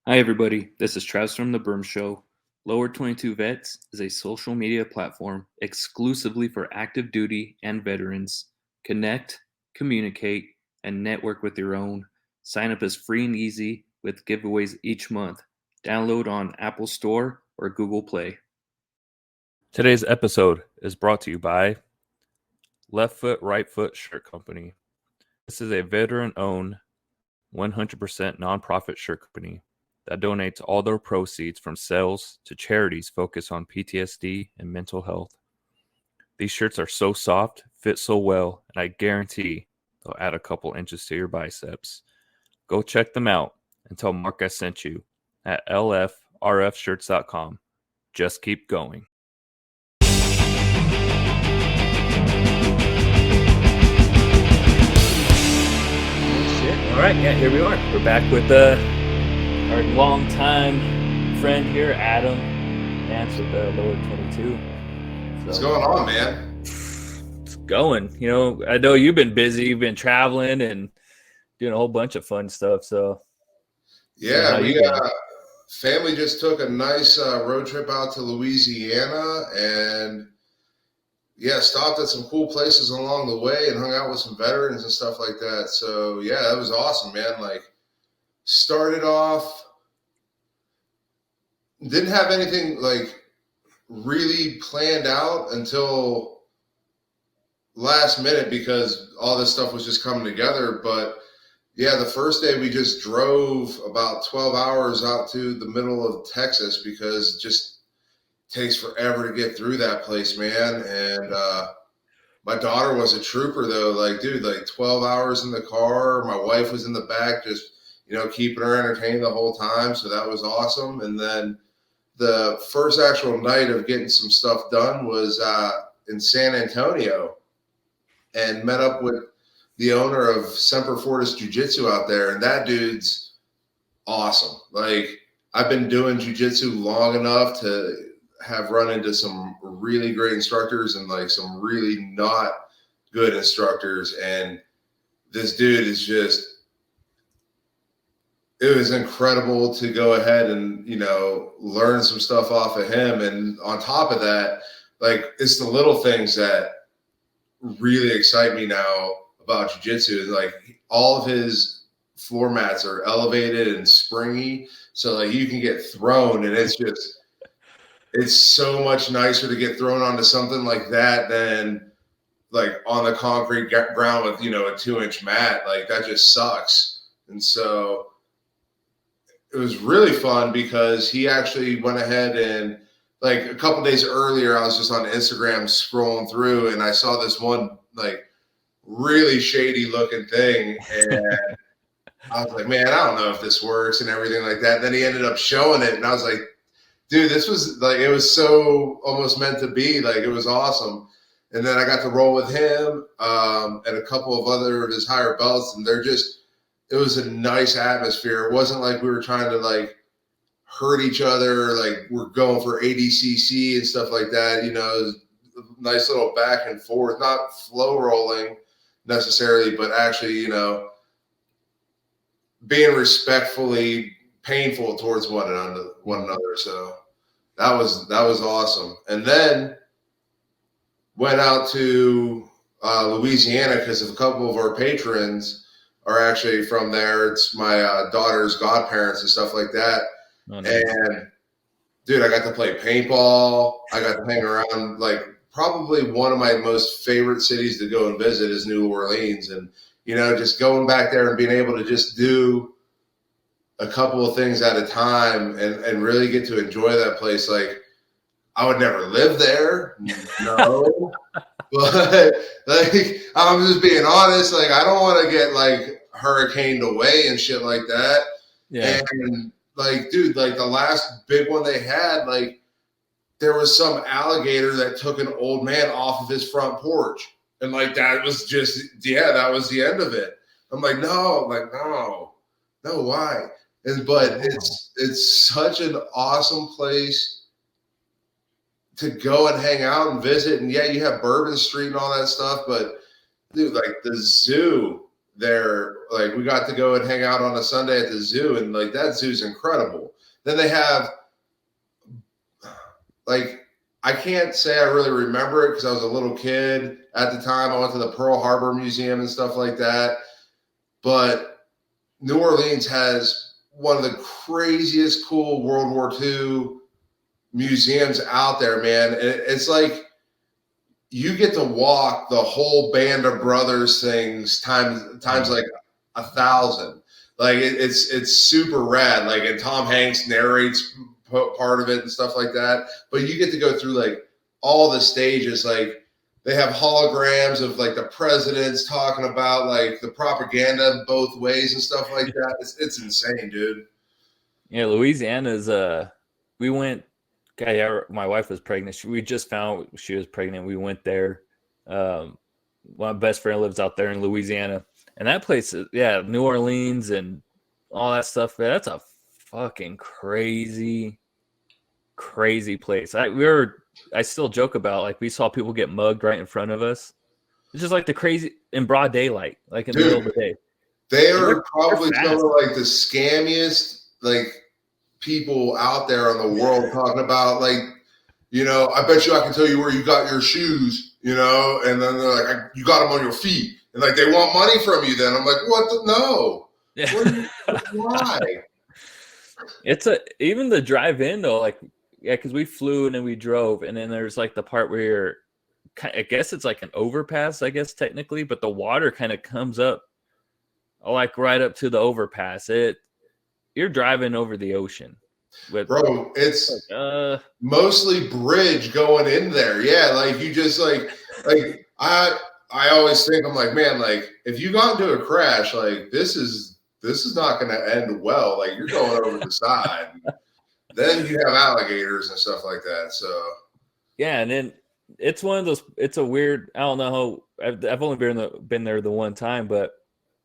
Hi, everybody. This is Travis from The Berm Show. Lower 22 Vets is a social media platform exclusively for active duty and veterans. Connect, communicate, and network with your own. Sign up is free and easy with giveaways each month. Download on Apple Store or Google Play. Today's episode is brought to you by Left Foot, Right Foot Shirt Company. This is a veteran owned 100% nonprofit shirt company that donates all their proceeds from sales to charities focused on PTSD and mental health. These shirts are so soft, fit so well, and I guarantee they'll add a couple inches to your biceps. Go check them out and tell Mark I sent you at lfrfshirts.com. Just keep going. All right, here we are. We're back with our longtime friend here, Adam Nance with the Lower 22. What's going on, man? It's going. I know you've been busy. You've been traveling and doing a whole bunch of fun stuff. So, yeah, family just took a nice road trip out to Louisiana and stopped at some cool places along the way and hung out with some veterans and stuff like that. So, yeah, that was awesome, man. Like, started off, didn't have anything like really planned out until last minute because all this stuff was just coming together. But yeah, the first day we just drove about 12 hours out to the middle of Texas because it just takes forever to get through that place, man. And my daughter was a trooper, though. Like, dude, like 12 hours in the car. My wife was in the back just, keeping her entertained the whole time. So that was awesome. And then the first actual night of getting some stuff done was in San Antonio and met up with the owner of Semper Fortis Jiu-Jitsu out there, and that dude's awesome. Like, I've been doing jiu-jitsu long enough to have run into some really great instructors and like some really not good instructors, and this dude is just, it was incredible to go ahead and learn some stuff off of him. And on top of that, like, it's the little things that really excite me now about jiu-jitsu. Like, all of his floor mats are elevated and springy, so like you can get thrown, and it's so much nicer to get thrown onto something like that than like on the concrete ground with a 2-inch mat. Like, that just sucks. And so it was really fun because he actually went ahead and, like, a couple days earlier, I was just on Instagram scrolling through and I saw this one like really shady looking thing, and I was like, man, I don't know if this works and everything like that. And then he ended up showing it, and I was like, dude, this was like, it was so almost meant to be. Like, it was awesome. And then I got to roll with him and a couple of other of his higher belts, and it was a nice atmosphere. It wasn't like we were trying to like hurt each other, like we're going for ADCC and stuff like that. Nice little back and forth, not flow rolling necessarily, but actually, being respectfully painful towards one another. So that was awesome. And then went out to Louisiana because a couple of our patrons are actually from there. It's my daughter's godparents and stuff like that. Oh, nice. And dude, I got to play paintball. I got to hang around. Like, probably one of my most favorite cities to go and visit is New Orleans. And, just going back there and being able to just do a couple of things at a time and really get to enjoy that place. Like, I would never live there. No. But like, I'm just being honest. Like, I don't want to get like hurricaned away and shit like that. Yeah. And like, dude, like the last big one they had, like, there was some alligator that took an old man off of his front porch. And like, that was just, that was the end of it. I'm like, no, why? But it's such an awesome place to go and hang out and visit. And yeah, you have Bourbon Street and all that stuff, but dude, like the zoo there like we got to go and hang out on a Sunday at the zoo, and like that zoo's incredible. Then they have like I can't say I really remember it because I was a little kid at the time. I went to the Pearl Harbor Museum and stuff like that. But New Orleans has one of the craziest cool World War II museums out there, man. It's like you get to walk the whole Band of Brothers things times like 1,000. Like it's super rad. Like, and Tom Hanks narrates part of it and stuff like that. But you get to go through like all the stages. Like they have holograms of like the presidents talking about like the propaganda both ways and stuff like that. It's insane, dude. Yeah, Louisiana's we went. God, yeah, my wife was pregnant. We just found out she was pregnant. We went there. My best friend lives out there in Louisiana, and that place, yeah, New Orleans and all that stuff. That's a fucking crazy place. I still joke about like we saw people get mugged right in front of us. It's just like the crazy in broad daylight, like in the middle of the day. They are probably some of like the scammiest like people out there in the world talking about like, you know, I bet you I can tell you where you got your shoes, you know, and then they're like, you got them on your feet, and like they want money from you. Then I'm like, what? No. Yeah. Why? It's even the drive in though, like yeah, because we flew and then we drove, and then there's like the part where you're, I guess it's like an overpass, I guess technically, but the water kind of comes up, like right up to the overpass. You're driving over the ocean. Bro, it's mostly bridge going in there. Yeah, like you just like I always think I'm like, man, like if you got into a crash, like this is not going to end well. Like you're going over the side. Then you have alligators and stuff like that. So yeah, and then it's one of those. It's a weird. I don't know how. I've only been there the one time, but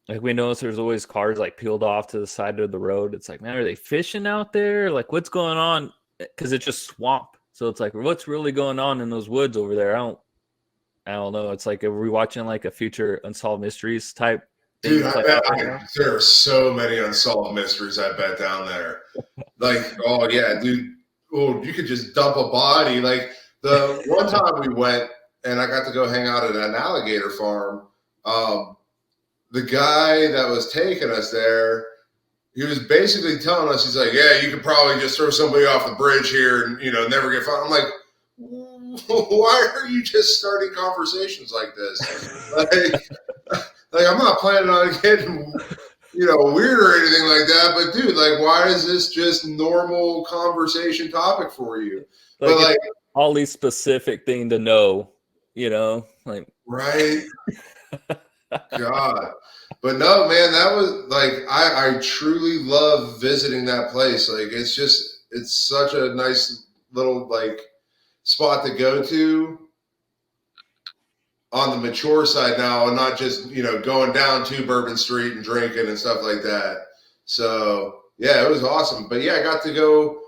like we notice there's always cars like peeled off to the side of the road. It's like, man, are they fishing out there? Like, what's going on? Because it's just swamp. So it's like, what's really going on in those woods over there? I don't know. It's like, are we watching like a future Unsolved Mysteries type thing? Dude, there are so many unsolved mysteries, I bet, down there. Like, oh yeah, dude. Oh, you could just dump a body. Like the one time we went and I got to go hang out at an alligator farm. The guy that was taking us there, he was basically telling us, he's like, yeah, you could probably just throw somebody off the bridge here and, you know, never get found. I'm like, why are you just starting conversations like this? like I'm not planning on getting, you know, weird or anything like that. But dude, like, why is this just normal conversation topic for you? Like, but like all these specific thing to know, you know, like right. God. But no, man, that was like I truly love visiting that place. Like it's such a nice little like spot to go to on the mature side now, and not just, you know, going down to Bourbon Street and drinking and stuff like that. So yeah, it was awesome. But yeah, I got to go.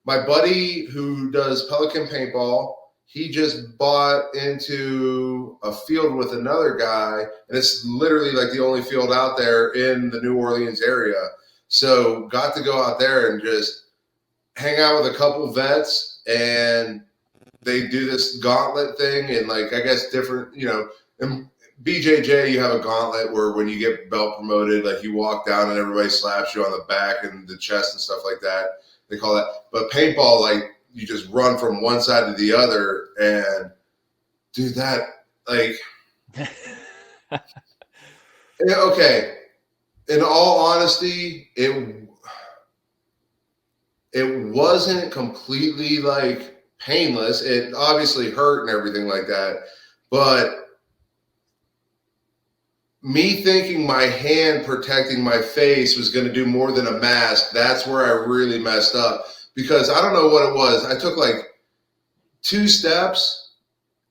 My buddy who does Pelican paintball, he just bought into a field with another guy, and it's literally like the only field out there in the New Orleans area. So got to go out there and just hang out with a couple vets, and they do this gauntlet thing, and like I guess different, you know, in BJJ you have a gauntlet where when you get belt promoted, like you walk down and everybody slaps you on the back and the chest and stuff like that. They call that. But paintball, like you just run from one side to the other, and dude, that like okay. In all honesty, it wasn't completely like painless. It obviously hurt and everything like that, but me thinking my hand protecting my face was going to do more than a mask, that's where I really messed up, because I don't know what it was. I took like 2 steps,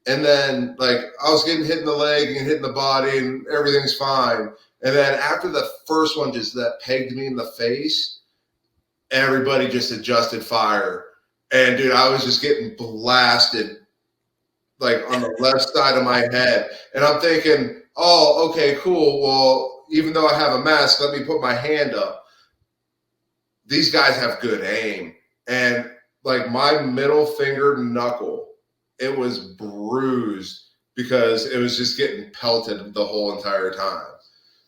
and then like I was getting hit in the leg and hit in the body and everything's fine. And then after the first one just that pegged me in the face, everybody just adjusted fire. And dude, I was just getting blasted like on the left side of my head. And I'm thinking, oh, okay, cool. Well, even though I have a mask, let me put my hand up. These guys have good aim. And like my middle finger knuckle, it was bruised because it was just getting pelted the whole entire time.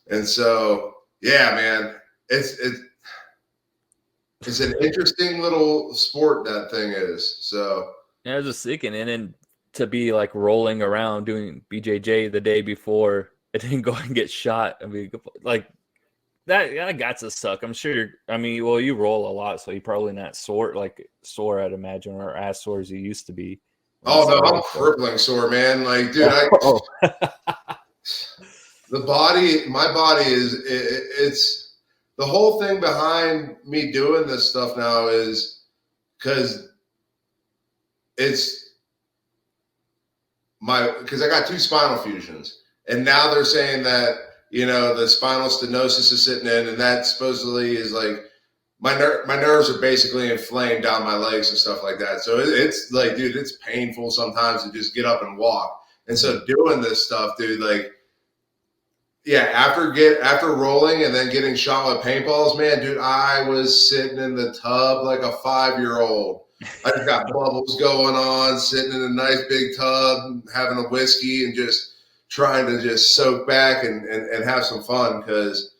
And so, yeah, man, it's an interesting little sport that thing is. So I was just thinking, and then to be like rolling around doing BJJ the day before it didn't go and get shot. I mean, like that got to suck. I'm sure. I mean, well, you roll a lot, so you probably not sore, I'd imagine, or as sore as you used to be. oh no, I'm crippling sore, man. Like, dude, my body it's the whole thing behind me doing this stuff now is because because I got 2 spinal fusions, and now they're saying that the spinal stenosis is sitting in, and that supposedly is like my nerves are basically inflamed down my legs and stuff like that. So it's like, dude, it's painful sometimes to just get up and walk. And so doing this stuff, dude, like, yeah, after rolling and then getting shot with paintballs, man, dude, I was sitting in the tub like a 5-year-old. I just got bubbles going on, sitting in a nice big tub, having a whiskey, and just trying to just soak back and have some fun because,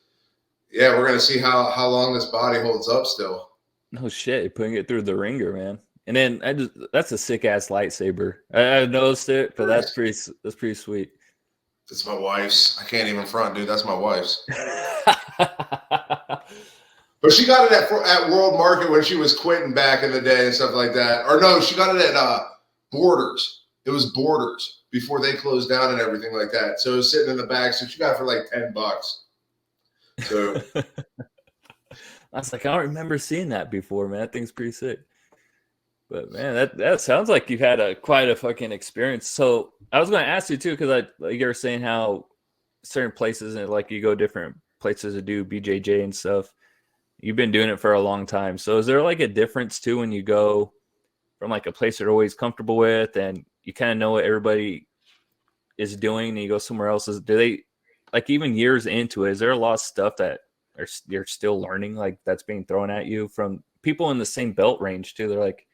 yeah, we're gonna see how long this body holds up still. No shit, you're putting it through the ringer, man. And then that's a sick ass lightsaber. I noticed it, but that's pretty sweet. It's my wife's. I can't even front, dude. That's my wife's. But she got it at World Market when she was quitting back in the day and stuff like that. Or no, she got it at Borders. It was Borders before they closed down and everything like that. So it was sitting in the back. So she got it for like $10. So I was like, I don't remember seeing that before, man. That thing's pretty sick. But man, that sounds like you've had quite a fucking experience. So I was going to ask you too, because like you were saying how certain places and like you go different places to do BJJ and stuff. You've been doing it for a long time. So is there like a difference too when you go from like a place you're always comfortable with and you kind of know what everybody is doing and you go somewhere else? Do they, like, even years into it, is there a lot of stuff that you're still learning, like that's being thrown at you from people in the same belt range too? They're like,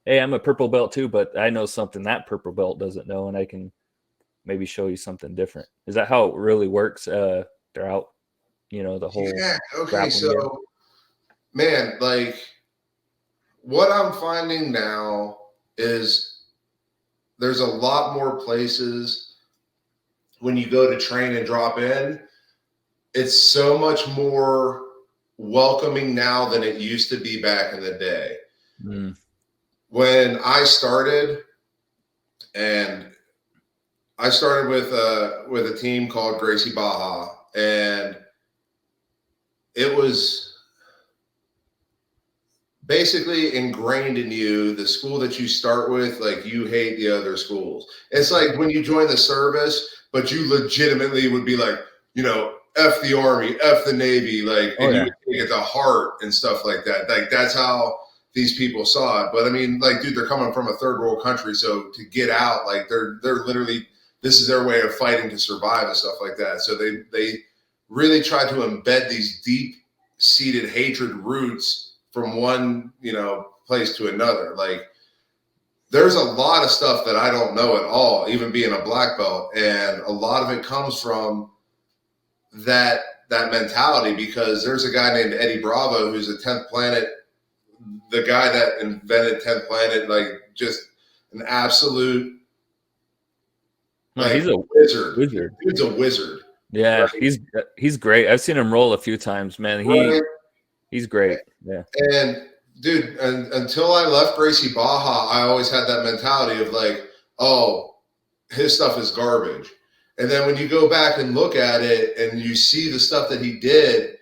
hey, I'm a purple belt too, but I know something that purple belt doesn't know, and I can maybe show you something different. Is that how it really works throughout, the whole? Yeah. Okay. So, game? Man, like what I'm finding now is there's a lot more places when you go to train and drop in. It's so much more welcoming now than it used to be back in the day. When I started, and I started with a team called Gracie Baja, and it was basically ingrained in you, the school that you start with, like you hate the other schools. It's like when you join the service, but you legitimately would be like, F the Army, F the Navy, like, and you would take it to heart and stuff like that. Like that's how these people saw it. But I mean, like, dude, they're coming from a third world country, so to get out, like they're literally, this is their way of fighting to survive and stuff like that. So they really try to embed these deep seated hatred roots from one, place to another. Like there's a lot of stuff that I don't know at all, even being a black belt. And a lot of it comes from that mentality, because there's a guy named Eddie Bravo, who's a 10th Planet, the guy that invented 10th Planet, like just an absolute, he's a wizard. Dude's a wizard. Yeah, right? He's great. I've seen him roll a few times, man. He's great. Yeah. And dude, until I left Gracie Baja, I always had that mentality of like, oh, his stuff is garbage. And then when you go back and look at it and you see the stuff that he did,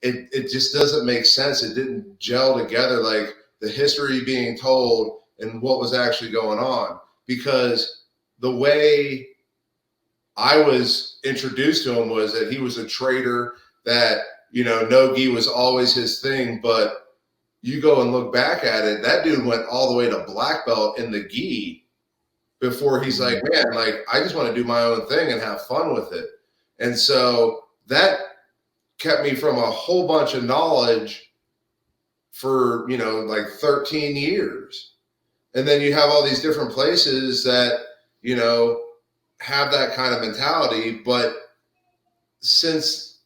it just doesn't make sense. It didn't gel together, like the history being told and what was actually going on. Because the way I was introduced to him was that he was a trader, that, no gi was always his thing. But you go and look back at it, that dude went all the way to black belt in the gi before he's like, man, like, I just want to do my own thing and have fun with it. And so that kept me from a whole bunch of knowledge for, like 13 years. And then you have all these different places that, have that kind of mentality. But since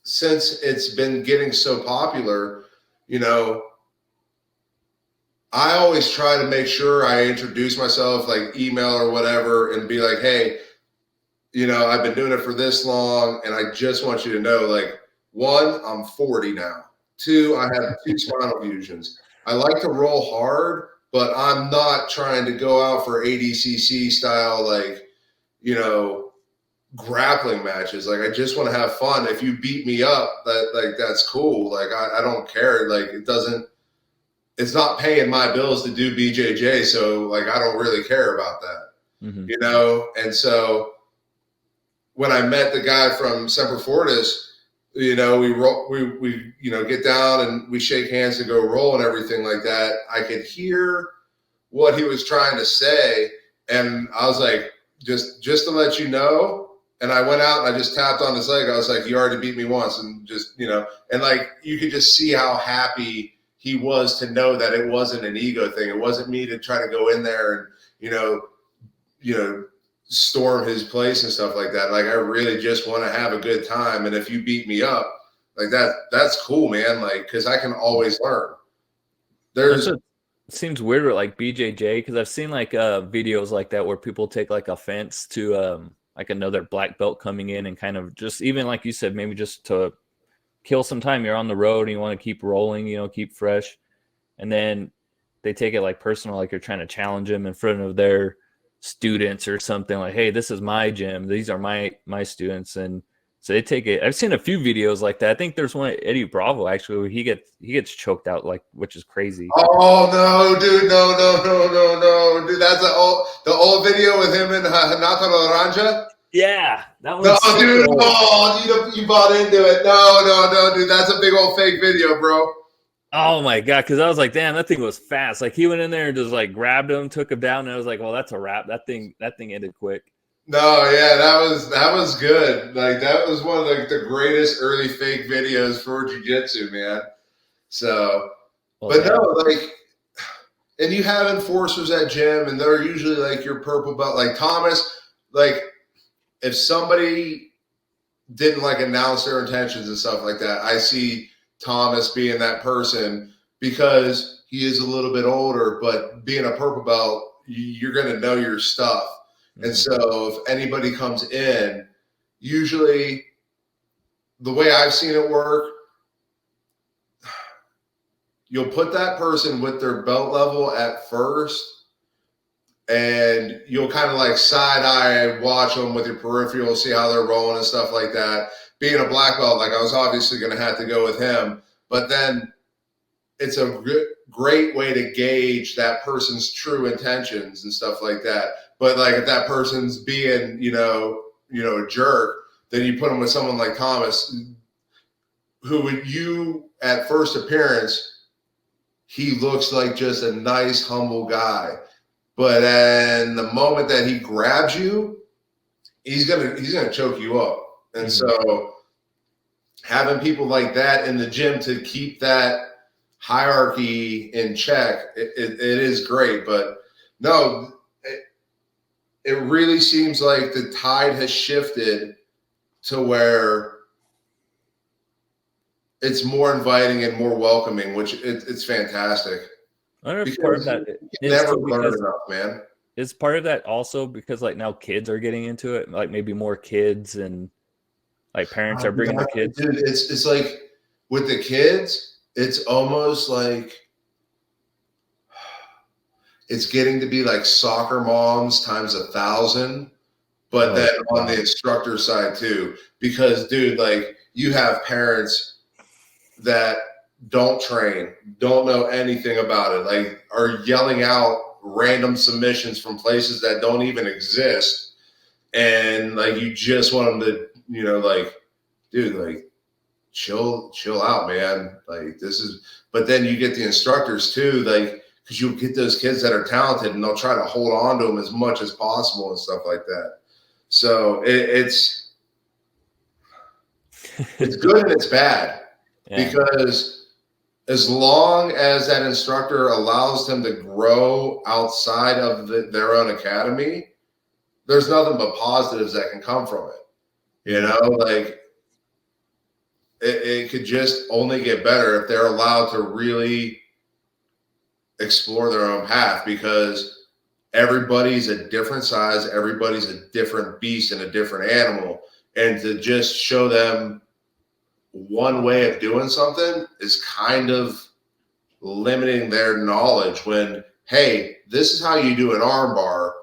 it's been getting so popular, I always try to make sure I introduce myself, like email or whatever, and be like, hey, I've been doing it for this long, and I just want you to know, like, one, I'm 40 now. Two, I have 2 spinal fusions. I like to roll hard, but I'm not trying to go out for ADCC style, like, grappling matches. Like, I just want to have fun. If you beat me up, that's cool. Like, I don't care. Like, it's not paying my bills to do BJJ. So, like, I don't really care about that, And so when I met the guy from Semper Fortis, we roll, we get down and we shake hands and go roll and everything like that. I could hear what he was trying to say, and I was like, just to let you know. And I went out and I just tapped on his leg. I was like, you already beat me once, and just and like you could just see how happy he was to know that it wasn't an ego thing. It wasn't me to try to go in there and storm his place and stuff like that. Like, I really just want to have a good time. And if you beat me up like that, that's cool, man. Like, cause I can always learn. It seems weird with like BJJ, because I've seen like videos like that where people take like offense to like another black belt coming in and kind of just, even like you said, maybe just to kill some time. You're on the road and you want to keep rolling, keep fresh. And then they take it like personal, like you're trying to challenge them in front of their students or something, like, hey, this is my gym, these are my students. And so they take it. I've seen a few videos like that. I think there's one Eddie Bravo actually where he gets choked out, like, which is crazy. Oh no, dude, no, dude, that's the old video with him and Hanata Laranja. Yeah, that was no, dude. Oh, you bought into it. No, dude, that's a big old fake video, bro. Oh my god, because I was like, damn, that thing was fast. Like, he went in there and just like grabbed him, took him down, and I was like, well, that's a wrap. That thing ended quick. No, yeah, that was good. Like, that was one of the greatest early fake videos for jiu-jitsu, man. So, well, but yeah. No, like, and you have enforcers at gym, and they're usually like your purple belt, like Thomas. Like, if somebody didn't like announce their intentions and stuff like that, I see Thomas being that person, because he is a little bit older, but being a purple belt, you're going to know your stuff. Mm-hmm. And so if anybody comes in, usually the way I've seen it work, you'll put that person with their belt level at first, and you'll kind of like side eye watch them with your peripheral, see how they're rolling and stuff like that. Being a black belt, like, I was obviously going to have to go with him, but then it's a great way to gauge that person's true intentions and stuff like that. But like, if that person's being, a jerk, then you put them with someone like Thomas, who at first appearance, he looks like just a nice, humble guy. But then the moment that he grabs you, he's gonna choke you up. And so having people like that in the gym to keep that hierarchy in check, it is great. But no, it really seems like the tide has shifted to where it's more inviting and more welcoming, which it's fantastic. I don't know if part of that never learn enough, man. Is part of that also because like now kids are getting into it, like maybe more kids, and like parents are bringing their kids. Dude, it's like with the kids, it's almost like it's getting to be like soccer moms times 1,000, but then on the instructor side too, because dude, like, you have parents that don't train, don't know anything about it, like, are yelling out random submissions from places that don't even exist, and like, you just want them to, like, dude, like, chill out, man. Like, this is, but then you get the instructors too, like, because you'll get those kids that are talented and they'll try to hold on to them as much as possible and stuff like that. So it's It's good and it's bad because as long as that instructor allows them to grow outside of their own academy, there's nothing but positives that can come from it. You know, like it could just only get better if they're allowed to really explore their own path, because everybody's a different size, everybody's a different beast and a different animal. And to just show them one way of doing something is kind of limiting their knowledge when, hey, this is how you do an arm bar.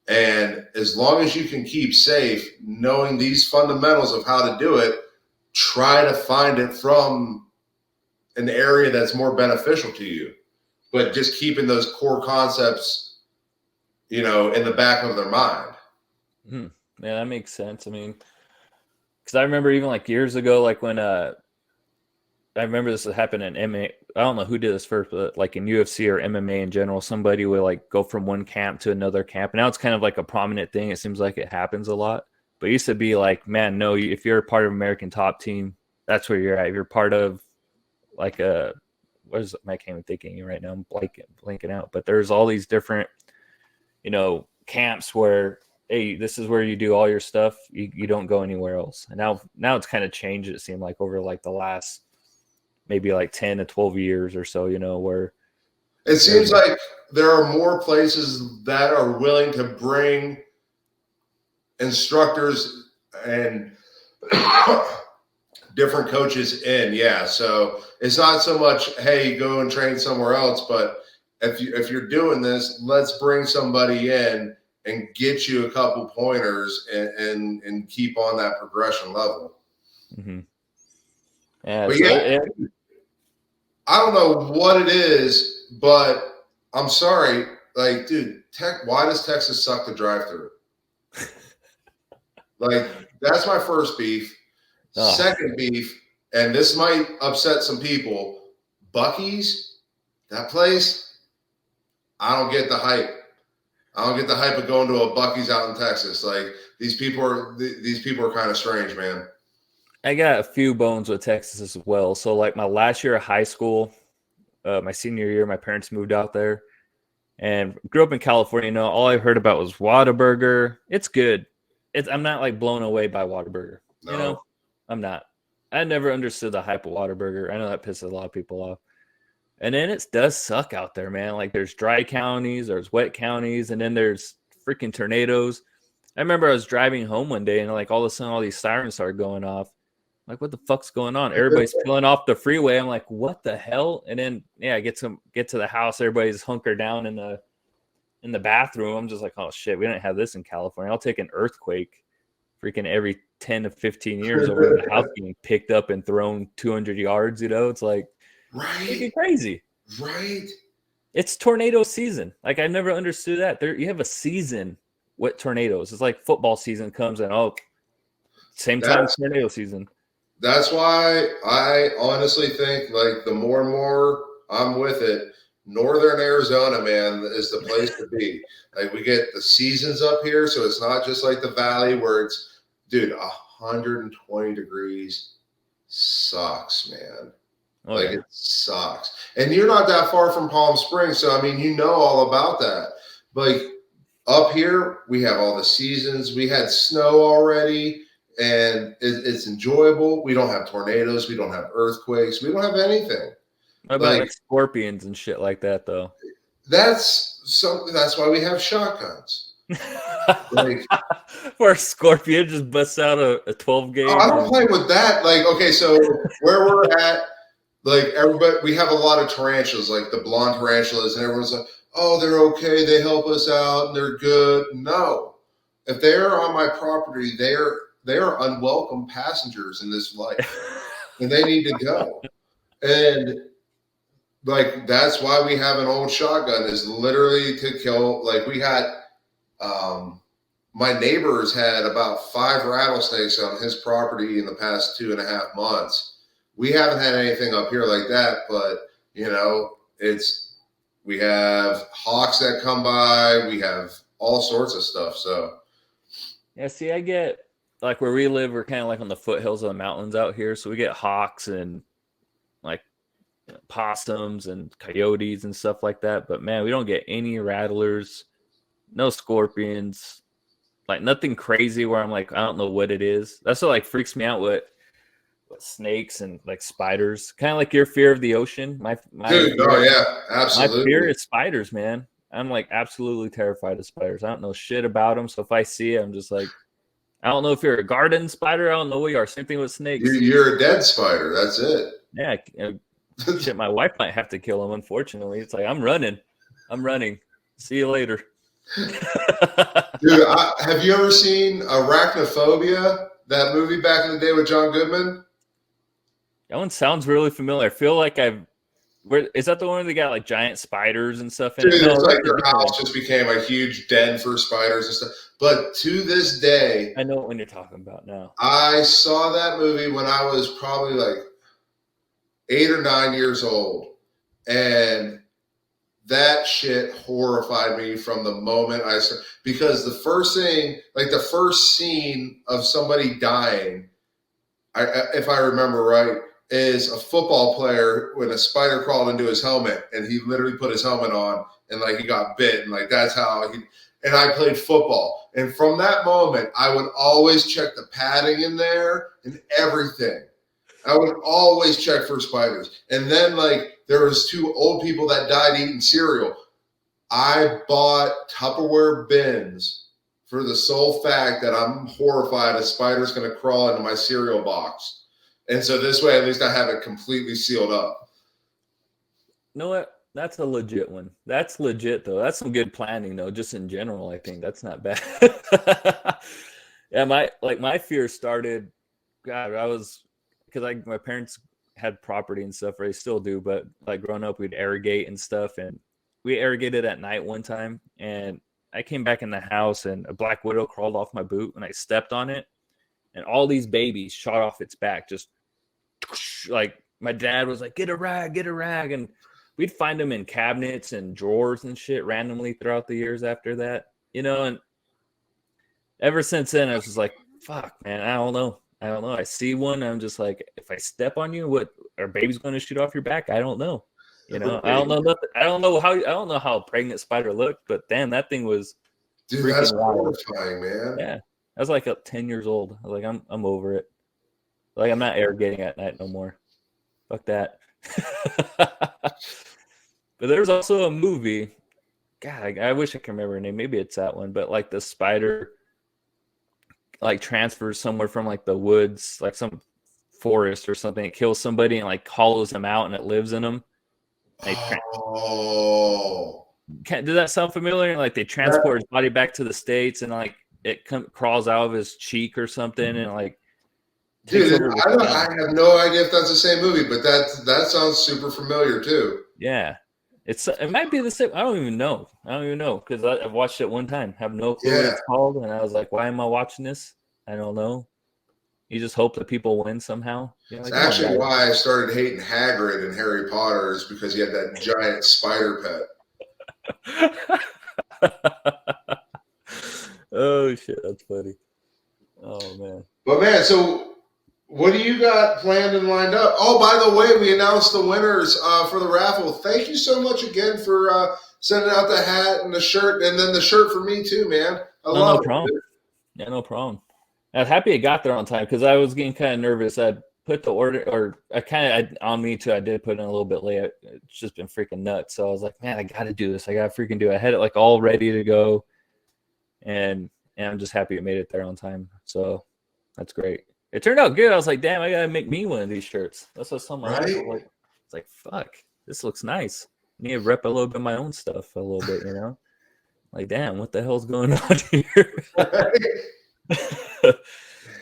And as long as you can keep safe, knowing these fundamentals of how to do it, try to find it from an area that's more beneficial to you, but just keeping those core concepts, you know, in the back of their mind. Yeah, that makes sense. I mean, because I remember even like years ago, like when I remember this happened in MMA. I don't know who did this first, but like in UFC or MMA in general, somebody would like go from one camp to another camp. And now it's kind of like a prominent thing. It seems like it happens a lot. But it used to be like, man, no, if you're a part of American Top Team, that's where you're at. If you're part of like a, what is, I can't even thinking right now. I'm blanking out. But there's all these different, you know, camps where, hey, this is where you do all your stuff. You don't go anywhere else. And now it's kind of changed. It seemed like over like the last maybe like 10 to 12 years or so, you know, where it seems like there are more places that are willing to bring instructors and different coaches in. Yeah. So it's not so much, hey, go and train somewhere else, but if you're doing this, let's bring somebody in and get you a couple pointers and keep on that progression level. Mm-hmm. Yeah, but so yeah, I don't know what it is, but I'm sorry. Like, dude, why does Texas suck to drive through? Like, that's my first beef. Second beef, and this might upset some people, Buc-ee's, that place, I don't get the hype. I don't get the hype of going to a Buc-ee's out in Texas. Like, these people are kind of strange, man. I got a few bones with Texas as well. So like my last year of high school, my senior year, my parents moved out there and grew up in California. You know, all I heard about was Whataburger. It's good. I'm not like blown away by Whataburger. No. You know, I'm not. I never understood the hype of Whataburger. I know that pisses a lot of people off. And then it does suck out there, man. Like there's dry counties, there's wet counties, and then there's freaking tornadoes. I remember I was driving home one day and like all of a sudden all these sirens started going off. Like, what the fuck's going on? Everybody's pulling off the freeway. I'm like, what the hell? And then I get to the house, everybody's hunkered down in the bathroom. I'm just like, oh shit, we don't have this in California. I'll take an earthquake freaking every 10 to 15 years over the house being picked up and thrown 200 yards, you know? It's like, right, crazy. Right. It's tornado season. Like I never understood that. You have a season with tornadoes. It's like football season comes and same time as tornado season. That's why I honestly think like the more and more I'm with it, Northern Arizona, man, is the place to be. Like we get the seasons up here, so it's not just like the valley where it's, dude, 120 degrees sucks, man. It sucks. And you're not that far from Palm Springs, so I mean, you know all about that. Like up here, we have all the seasons. We had snow already, and it's enjoyable. We don't have tornadoes. We don't have earthquakes. We don't have anything. What about like scorpions and shit like that, though? That's why we have shotguns. Like, where a scorpion just busts out a 12 gauge. I don't play with that. Like, okay, so where we're at, like everybody, we have a lot of tarantulas, like the blonde tarantulas, and everyone's like, oh, they're okay, they help us out, and they're good. No, if they are on my property, they are unwelcome passengers in this life, and they need to go. And like that's why we have an old shotgun, is literally to kill. Like we had, my neighbors had about 5 rattlesnakes on his property in the past 2.5 months. We haven't had anything up here like that, but you know, we have hawks that come by, we have all sorts of stuff. So yeah, see, I get like where we live, we're kind of like on the foothills of the mountains out here, so we get hawks and like possums and coyotes and stuff like that. But man, we don't get any rattlers, no scorpions, like nothing crazy where I'm like, I don't know what it is. That's what like freaks me out with snakes and like spiders. Kind of like your fear of the ocean. Dude, oh yeah, My fear absolutely. is spiders, man. I'm like absolutely terrified of spiders. I don't know shit about them. So if I see it, I'm just like, I don't know if you're a garden spider. I don't know what you are. Same thing with snakes. You're a dead spider. That's it. Yeah, shit. My wife might have to kill them. Unfortunately, it's like I'm running. I'm running. See you later. Dude, have you ever seen Arachnophobia? That movie back in the day with John Goodman? That one sounds really familiar. I feel like I've. Where is that the one where they got like giant spiders and stuff in Dude, it? No, it's that's like a their different one. house just became a huge den for spiders and stuff. But to this day, I know what one you're talking about now. I saw that movie when I was probably like 8 or 9 years old. And that shit horrified me from the moment I saw, because the first thing, like the first scene of somebody dying, if I remember right, is a football player when a spider crawled into his helmet and he literally put his helmet on and like he got bit and like that's how he. And I played football, and from that moment, I would always check the padding in there and everything. I would always check for spiders. And then like there was two old people that died eating cereal. I bought Tupperware bins for the sole fact that I'm horrified a spider's going to crawl into my cereal box. And so this way, at least I have it completely sealed up. You know what? That's a legit one. That's legit though. That's some good planning though. Just in general, I think that's not bad. Yeah, my fear started. God, I was because like my parents had property and stuff, or they still do. But like growing up, we'd irrigate and stuff, and we irrigated at night one time, and I came back in the house, and a black widow crawled off my boot, and I stepped on it, and all these babies shot off its back, just like my dad was like, get a rag. And we'd find them in cabinets and drawers and shit randomly throughout the years after that, and ever since then, I was just like, fuck, man, I don't know. I don't know. I see one. I'm just like, if I step on you, what are babies going to shoot off your back? I don't know. I don't know nothing. I don't know how a pregnant spider looked, but damn, that thing was Dude, that's freaking wild. horrifying, man. Yeah. I was like 10 years old. I was like, I'm over it. Like I'm not irrigating at night no more. Fuck that. But there was also a movie. God, I wish I can remember her name. Maybe it's that one. But like the spider, like transfers somewhere from like the woods, like some forest or something. It kills somebody and like hollows them out, and it lives in them. Oh, Does that sound familiar? Like they transport his body back to the States, and like it crawls out of his cheek or something, and like takes dude, over. I have no idea if that's the same movie, but that sounds super familiar too. Yeah, it might be the same. I don't even know because I've watched it one time. Have no clue what it's called, and I was like, why am I watching this? I don't know. You just hope that people win somehow. It's actually why I started hating Hagrid in Harry Potter, is because he had that giant spider pet. Oh shit, that's funny. Oh man. But man, so what do you got planned and lined up? Oh, by the way, we announced the winners for the raffle. Thank you so much again for sending out the hat and the shirt, and then the shirt for me too, man. I love no problem. It. Yeah, no problem. I was happy it got there on time because I was getting kind of nervous. I'd put the order, or on me too. I did put in a little bit late. It's just been freaking nuts. So I was like, man, I got to do this. I got to freaking do it. I had it like all ready to go, and I'm just happy it made it there on time. So that's great. It turned out good. I was like, damn, I gotta make me one of these shirts. That's what someone else was like. It's like, fuck, this looks nice. I need to rep a little bit of my own stuff a little bit, Like, damn, what the hell's going on here?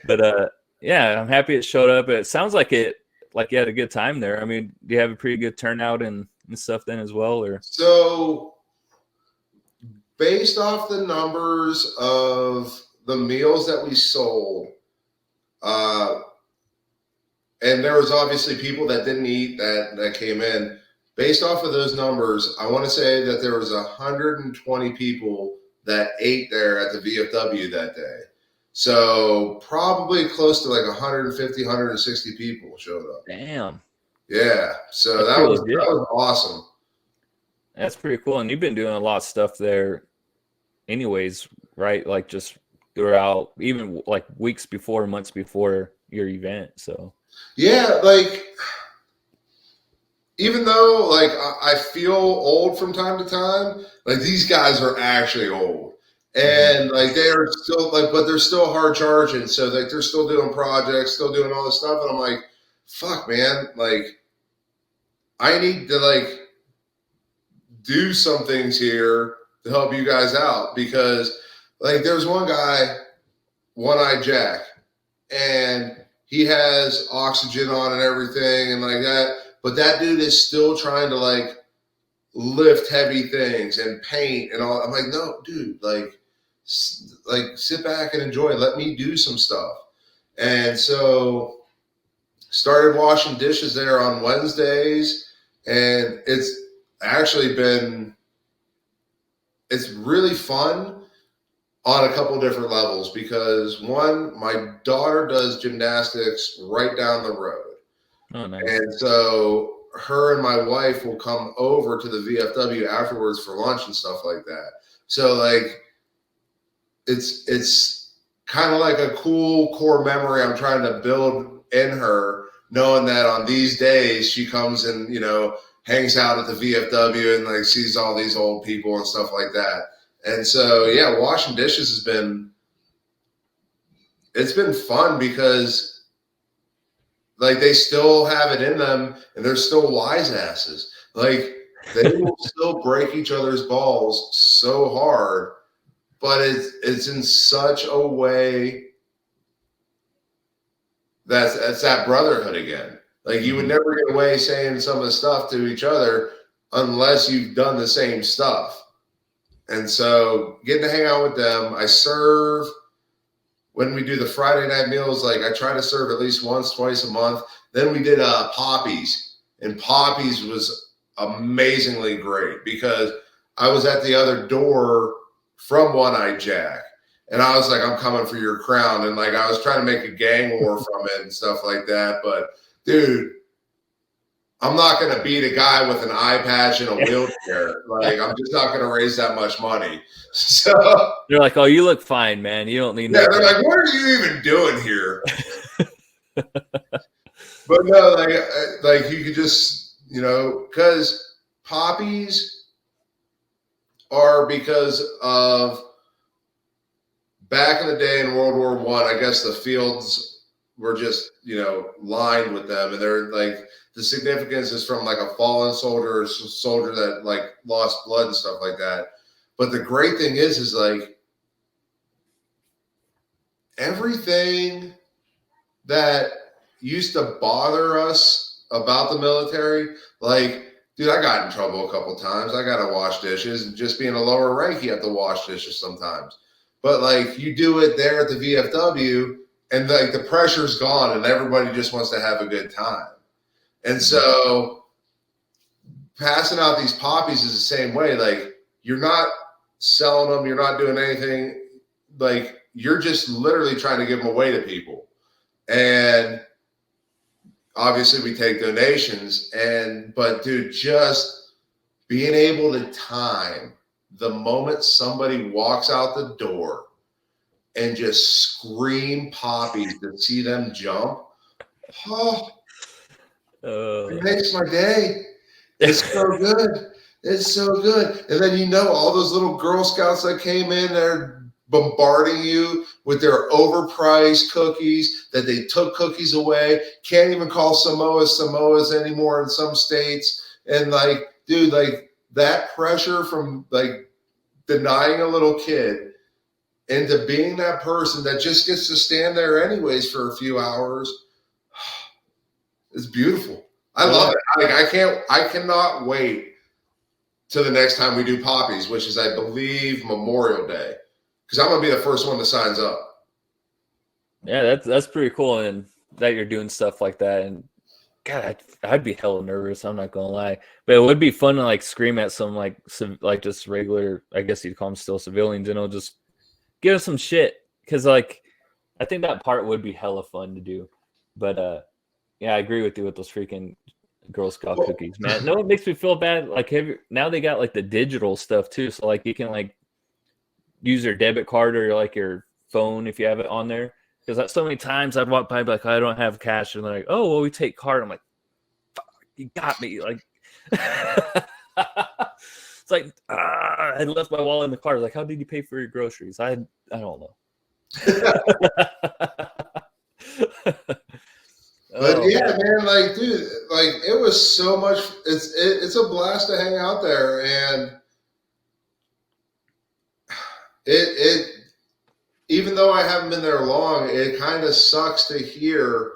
But yeah, I'm happy it showed up. It sounds like you had a good time there. I mean, do you have a pretty good turnout and stuff then as well, or? So based off the numbers of the meals that we sold, and there was obviously people that didn't eat that came in. Based off of those numbers, I want to say that there was 120 people that ate there at the VFW that day. So probably close to like 150, 160 people showed up. Damn. Yeah. So That's that pretty was legit. awesome. That's pretty cool. And you've been doing a lot of stuff there anyways, right? Like just throughout, even like weeks before, months before your event. So Yeah, like even though like I feel old from time to time, like these guys are actually old. And like they are still like, but they're still hard charging. So like they're still doing projects, still doing all this stuff. And I'm like, fuck man, like I need to like do some things here to help you guys out because like there's one guy, One Eye Jack, and he has oxygen on and everything and like that. But that dude is still trying to like lift heavy things and paint and all. I'm like, no, dude, like sit back and enjoy. Let me do some stuff. And so started washing dishes there on Wednesdays, and it's really fun on a couple different levels because one, my daughter does gymnastics right down the road. oh, nice. And so her and my wife will come over to the VFW afterwards for lunch and stuff like that. So like it's kind of like a cool core memory I'm trying to build in her, knowing that on these days she comes and, hangs out at the VFW and like sees all these old people and stuff like that. And so yeah, washing dishes it's been fun because like they still have it in them and they're still wise asses. Like they will still break each other's balls so hard, but it's in such a way that's that brotherhood again. Like you would never get away saying some of the stuff to each other unless you've done the same stuff. And so getting to hang out with them, I serve when we do the Friday night meals, like I try to serve at least once, twice a month. Then we did Poppies, and Poppies was amazingly great because I was at the other door from One Eye Jack, and I was like, I'm coming for your crown. And like I was trying to make a gang war from it and stuff like that. But dude, I'm not going to beat a guy with an eye patch and a wheelchair. Like, I'm just not going to raise that much money. So they're like, "Oh, you look fine, man. You don't need." Yeah, they're like, "What are you even doing here?" But no, like you could just, because poppies are because of back in the day in World War One. I guess the fields were just lined with them, and they're like the significance is from like a fallen soldier or soldier that like lost blood and stuff like that. But the great thing is like everything that used to bother us about the military, like, dude, I got in trouble a couple times. I got to wash dishes, and just being a lower rank, you have to wash dishes sometimes. But like you do it there at the VFW, and like the pressure's gone, and everybody just wants to have a good time. And so passing out these poppies is the same way. Like you're not selling them, you're not doing anything. Like you're just literally trying to give them away to people. And obviously we take donations, but dude, just being able to time the moment somebody walks out the door and just scream poppies to see them jump. It makes my day. It's so good. It's so good. And then all those little Girl Scouts that came in, they're bombarding you with their overpriced cookies that they took cookies away. Can't even call Samoas anymore in some states. And like, dude, like that pressure from like denying a little kid into being that person that just gets to stand there anyways for a few hours. It's beautiful. I love it. Like I cannot wait till the next time we do poppies, which is I believe Memorial Day. Because I'm gonna be the first one that signs up. Yeah, that's pretty cool, and that you're doing stuff like that. And God, I'd be hella nervous. I'm not gonna lie, but it would be fun to like scream at some like just regular, I guess you'd call them still civilians, just give them some shit. Because like I think that part would be hella fun to do. But yeah, I agree with you with those freaking Girl Scout Well, cookies, man. No, it makes me feel bad. Like, now they got like the digital stuff too, so like you can like use your debit card or like your phone if you have it on there. Because so many times I'd walk by and be like, I don't have cash, and they're like, oh, well, we take card. I'm like, fuck, you got me. Like, it's like I left my wallet in the car. Like, how did you pay for your groceries? I don't know. but Oh yeah, man. man, like, dude, like it was so much. It's a blast to hang out there, and it even though I haven't been there long, it kind of sucks to hear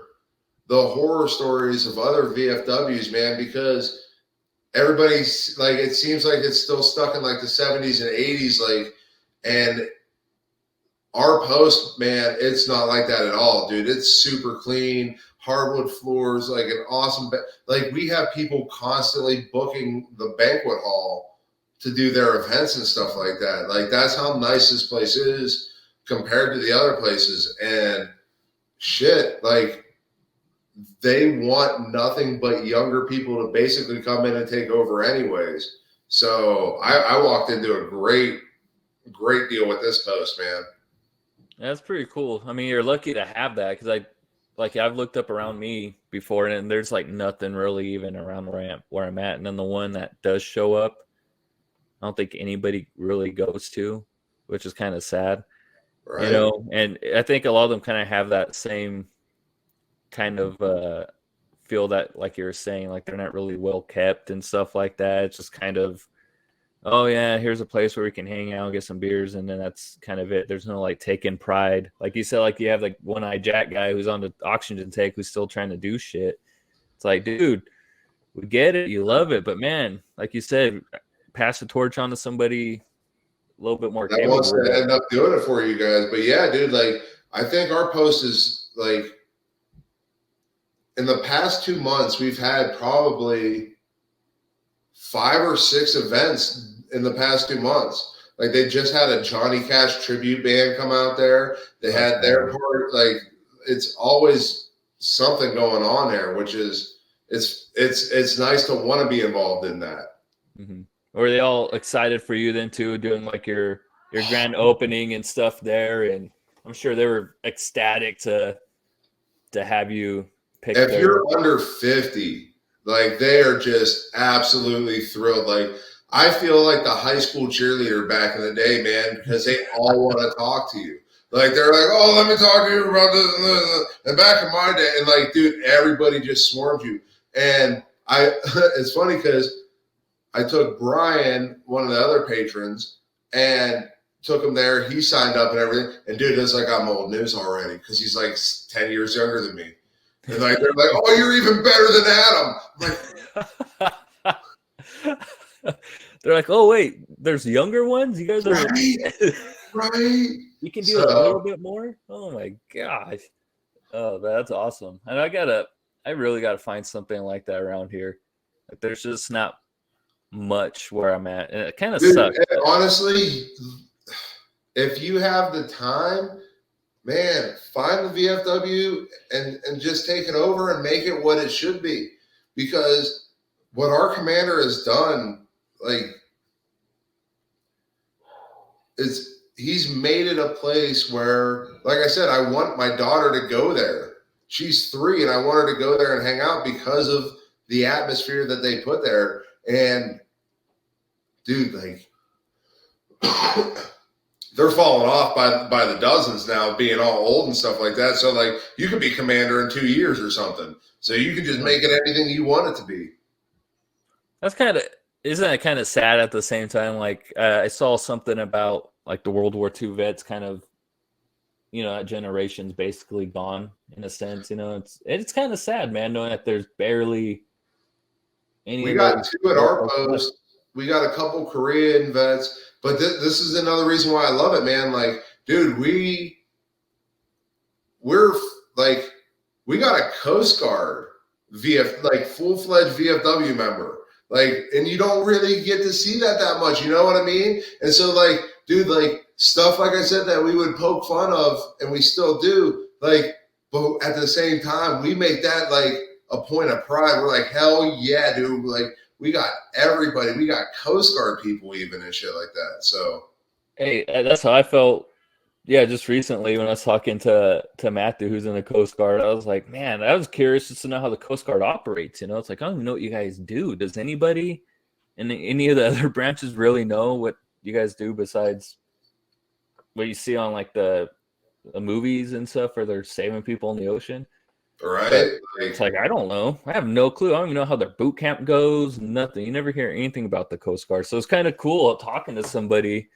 the horror stories of other VFWs, man, because everybody's like, it seems like it's still stuck in like the 70s and 80s, like, and our post, man, it's not like that at all, dude. It's super clean, hardwood floors, like an awesome, like we have people constantly booking the banquet hall to do their events and stuff like that. Like that's how nice this place is compared to the other places. And shit, like they want nothing but younger people to basically come in and take over anyways. So I walked into a great deal with this post, man. That's pretty cool. I mean, you're lucky to have that because I've looked up around me before and there's like nothing really even around where I'm at. And then the one that does show up, I don't think anybody really goes to, which is kind of sad, you Right. know. And I think a lot of them kind of have that same kind of feel that, like you were saying, like they're not really well kept and stuff like that. It's just kind of, oh yeah, here's a place where we can hang out, get some beers, and then that's kind of it. There's no like taking pride, like you said. Like you have like one-eyed Jack guy who's on the oxygen tank who's still trying to do shit. It's like, dude, we get it, you love it, but man, like you said, pass the torch on to somebody a little bit more That wants capable. to end up doing it for you guys. But yeah, dude, like I think our post is like in the past 2 months, we've had probably 5 or 6 events in the past 2 months. Like they just had a Johnny Cash tribute band come out there. They had their part. Like it's always something going on there, which is it's nice to want to be involved in that. Mm-hmm. Were they all excited for you then too, doing like your grand opening and stuff there? And I'm sure they were ecstatic to have you pick If their. you're under 50, like they are just absolutely thrilled. Like I feel like the high school cheerleader back in the day, man, because they all want to talk to you. Like they're like, oh, let me talk to you about this and this. And back in my day, and like, dude, everybody just swarmed you. And it's funny because I took Brian, one of the other patrons, and took him there. He signed up and everything. And dude, it's like I'm old news already because he's like 10 years younger than me. And like they're like, oh, you're even better than Adam. I'm like, they're like, oh wait, there's younger ones. You guys are right. You can do a little bit more. Oh my gosh, oh that's awesome. And I really gotta find something like that around here. Like there's just not much where I'm at, and it kind of sucks. Honestly, if you have the time, man, find the VFW and just take it over and make it what it should be. Because what our commander has done, like, he's made it a place where, like I said, I want my daughter to go there. She's 3, and I want her to go there and hang out because of the atmosphere that they put there. And dude, like they're falling off by the dozens now, being all old and stuff like that. So like you could be commander in 2 years or something. So you can just make it anything you want it to be. That's isn't it kind of sad at the same time? Like I saw something about like the World War II vets kind of, you know, that generation's basically gone in a sense. You know, it's kind of sad, man, knowing that there's barely any. We got 2 at our post. We got a couple Korean vets, but this is another reason why I love it, man. Like, dude, we're like, we got a Coast Guard like full-fledged VFW member. Like, and you don't really get to see that much, you know what I mean? And so like, dude, like stuff like I said that we would poke fun of, and we still do. Like, but at the same time, we make that like a point of pride. We're like, hell yeah, dude! Like, we got everybody. We got Coast Guard people even and shit like that. So, hey, that's how I felt. Yeah, just recently when I was talking to Matthew, who's in the Coast Guard, I was like, man, I was curious just to know how the Coast Guard operates. You know, it's like I don't even know what you guys do. Does anybody in any of the other branches really know what you guys do besides what you see on like the movies and stuff, where they're saving people in the ocean? right? But Like, it's like I don't know. I have no clue. I don't even know how their boot camp goes. Nothing. You never hear anything about the Coast Guard. So it's kind of cool talking to somebody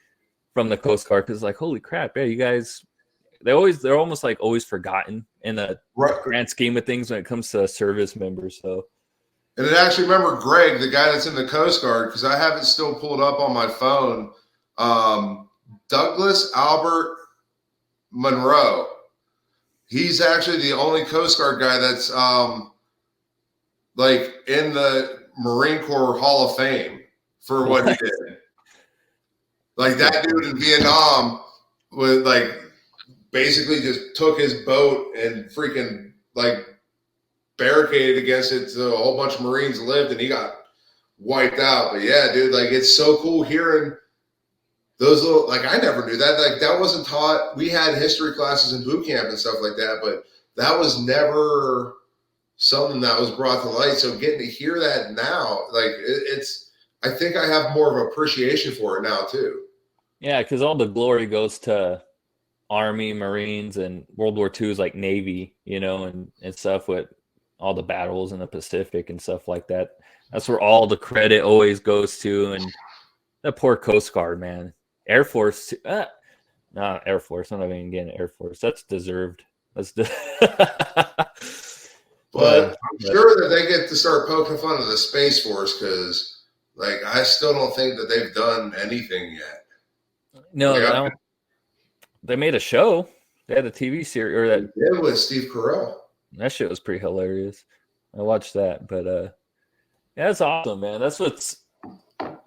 from the Coast Guard because, like, holy crap, yeah, you guys. They're almost like always forgotten in the right. grand scheme of things when it comes to service members. So. And I actually remember Greg, the guy that's in the Coast Guard, because I have it still pulled up on my phone. Douglas Albert Monroe. He's actually the only Coast Guard guy that's like in the Marine Corps Hall of Fame for what he did. Like that dude in Vietnam was like basically just took his boat and freaking like barricaded against it so a whole bunch of Marines lived and he got wiped out. But yeah, dude, like it's so cool hearing those little, like I never knew that. Like that wasn't taught. We had history classes in boot camp and stuff like that, but that was never something that was brought to light. So getting to hear that now, like it's, I think I have more of an appreciation for it now too. Yeah, because all the glory goes to Army, Marines, and World War II is like Navy, you know, and stuff with all the battles in the Pacific and stuff like that. That's where all the credit always goes to. And the poor Coast Guard, man. Air Force, Air Force. I'm not even getting Air Force. That's deserved. That's But I'm sure that they get to start poking fun of the Space Force because, like, I still don't think that they've done anything yet. No, like, they made a show. They had a TV series, or that did with Steve Carell. That shit was pretty hilarious. I watched that, but yeah, that's awesome, man. That's what's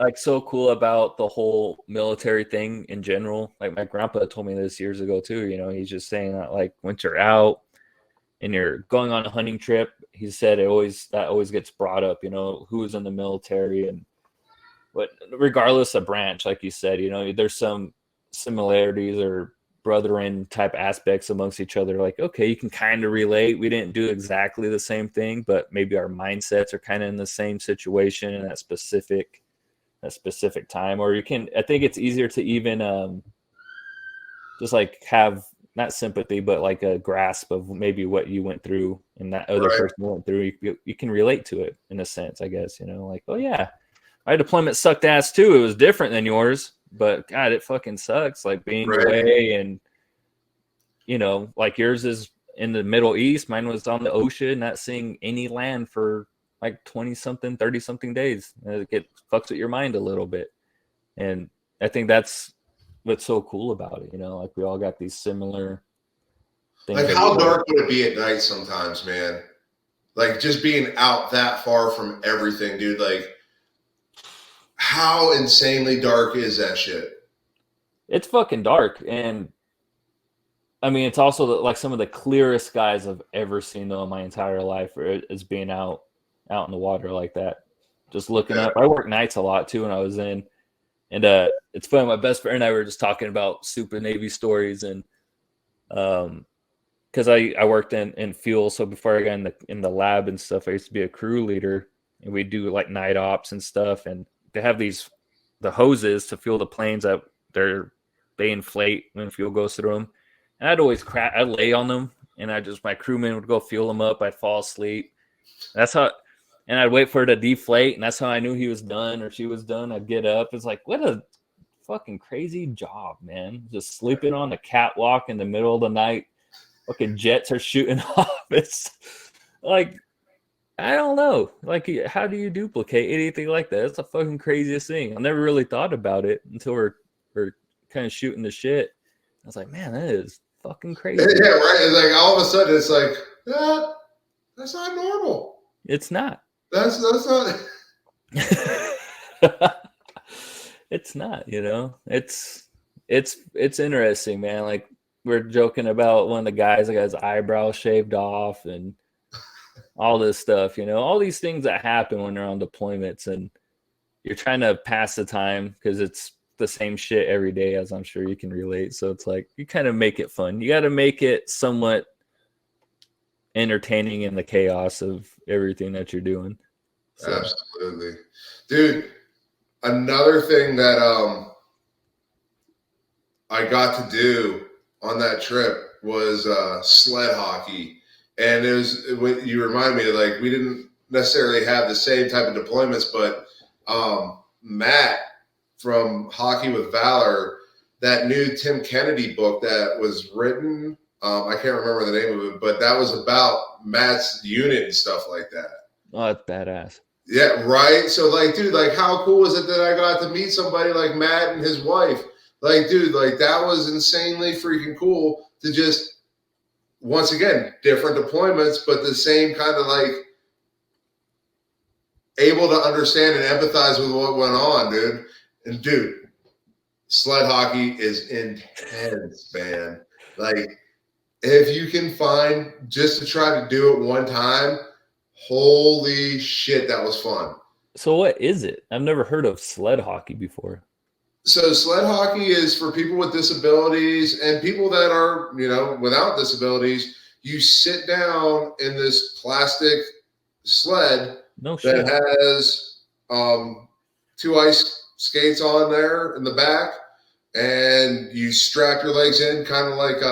like so cool about the whole military thing in general. Like my grandpa told me this years ago too. You know, he's just saying that like once you're out and you're going on a hunting trip, he said that always gets brought up. You know, who's in the military and but regardless of branch, like you said, you know, there's some similarities or brethren type aspects amongst each other. Like, okay, you can kind of relate. We didn't do exactly the same thing, but maybe our mindsets are kind of in the same situation in that specific time. Or you can, I think it's easier to even just like have not sympathy, but like a grasp of maybe what you went through and that other person went through. You can relate to it in a sense, I guess, you know, like, oh yeah, my deployment sucked ass too. It was different than yours, but God, it fucking sucks. Like being away and, you know, like yours is in the Middle East. Mine was on the ocean, not seeing any land for like 20 something, 30 something days. It fucks with your mind a little bit. And I think that's what's so cool about it. You know, like we all got these similar things. Like how dark would it be at night sometimes, man? Like just being out that far from everything, dude. Like, how insanely dark is that shit? It's fucking dark. And I mean, it's also like some of the clearest skies I've ever seen though in my entire life is being out in the water like that. Just looking up. I work nights a lot too when I was in. And it's funny, my best friend and I were just talking about stupid Navy stories and because I worked in fuel, so before I got in the lab and stuff, I used to be a crew leader and we do like night ops and stuff, and they have the hoses to fuel the planes that they inflate when fuel goes through them. And I'd lay on them and my crewman would go fuel them up. I'd fall asleep. And I'd wait for it to deflate. And that's how I knew he was done or she was done. I'd get up. It's like, what a fucking crazy job, man. Just sleeping on the catwalk in the middle of the night. Fucking jets are shooting off. It's like, I don't know. Like, how do you duplicate anything like that? It's the fucking craziest thing. I never really thought about it until we're kind of shooting the shit. I was like, man, that is fucking crazy. Yeah, right. It's like all of a sudden, it's like that's not normal. It's not. That's not. It's not. You know, it's it's interesting, man. Like we're joking about one of the guys that got his eyebrows shaved off and all this stuff, all these things that happen when they're on deployments, and you're trying to pass the time because it's the same shit every day, as I'm sure you can relate. So it's like you kind of make it fun. You got to make it somewhat entertaining in the chaos of everything that you're doing. So. Absolutely, dude. Another thing that I got to do on that trip was sled hockey. And it was, you remind me, like, we didn't necessarily have the same type of deployments, but Matt from Hockey with Valor, that new Tim Kennedy book that was written, I can't remember the name of it, but that was about Matt's unit and stuff like that. Oh, that's badass. Yeah, right? So, like, dude, like, how cool was it that I got to meet somebody like Matt and his wife? Like, dude, like, that was insanely freaking cool to just, once again, different deployments, but the same kind of like able to understand and empathize with what went on, dude. And dude, sled hockey is intense, man. Like, if you can find just to try to do it one time, holy shit, that was fun. So what is it? I've never heard of sled hockey before. So sled hockey is for people with disabilities and people that are, without disabilities. You sit down in this plastic sled that has 2 ice skates on there in the back, and you strap your legs in, kind of like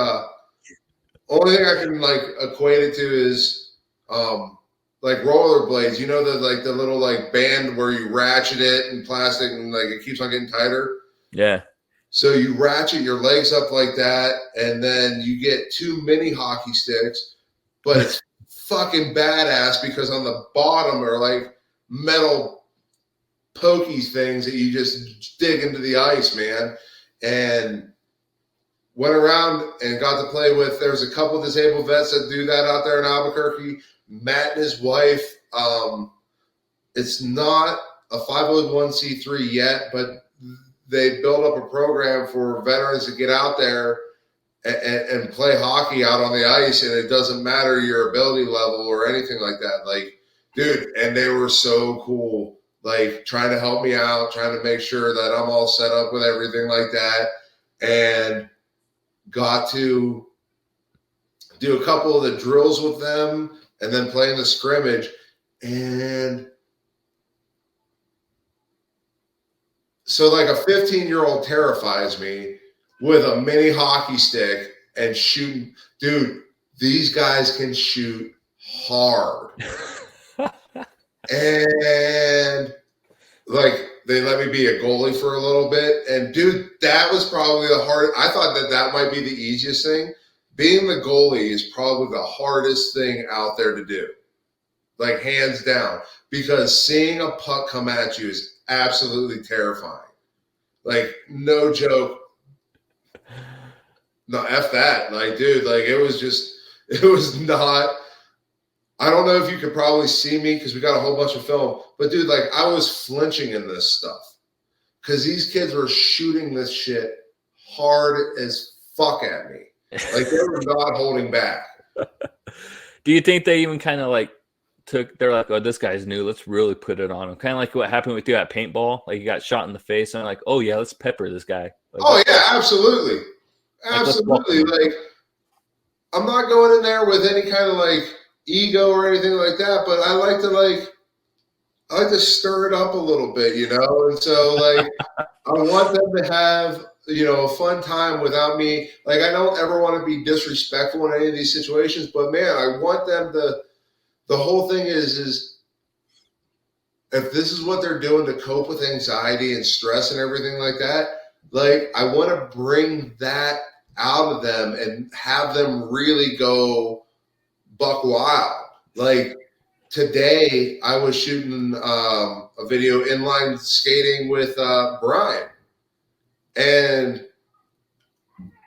only thing I can like equate it to is like rollerblades. You know, the little like band where you ratchet it in plastic and like it keeps on getting tighter. Yeah. So you ratchet your legs up like that, and then you get 2 mini hockey sticks, but it's fucking badass because on the bottom are like metal pokies things that you just dig into the ice, man. And went around and got to play with, there's a couple of disabled vets that do that out there in Albuquerque. Matt and his wife, it's not a 501c3 yet, but they built up a program for veterans to get out there and play hockey out on the ice, and it doesn't matter your ability level or anything like that. Like, dude, and they were so cool, like trying to help me out, trying to make sure that I'm all set up with everything like that, and got to do a couple of the drills with them and then play in the scrimmage. And so like a 15-year-old terrifies me with a mini hockey stick and shooting. Dude, these guys can shoot hard. And like they let me be a goalie for a little bit. And dude, that was probably the hard. I thought that might be the easiest thing. Being the goalie is probably the hardest thing out there to do. Like hands down, because seeing a puck come at you is absolutely terrifying. Like, no joke. No, F that. Like, dude, like it was not. I don't know if you could probably see me because we got a whole bunch of film, but dude, like I was flinching in this stuff because these kids were shooting this shit hard as fuck at me. Like they were not holding back. Do you think they even kind of like they're like, oh, this guy's new, let's really put it on him? Kind of like what happened with you at paintball, like you got shot in the face and like, oh yeah, let's pepper this guy. Like, oh yeah, absolutely. Absolutely. Like I'm not going in there with any kind of like ego or anything like that, but I like to stir it up a little bit, and so like I want them to have a fun time without me. Like I don't ever want to be disrespectful in any of these situations, but man, I want them to. The whole thing is if this is what they're doing to cope with anxiety and stress and everything like that, like I want to bring that out of them and have them really go buck wild. Like today I was shooting a video inline skating with Brian, and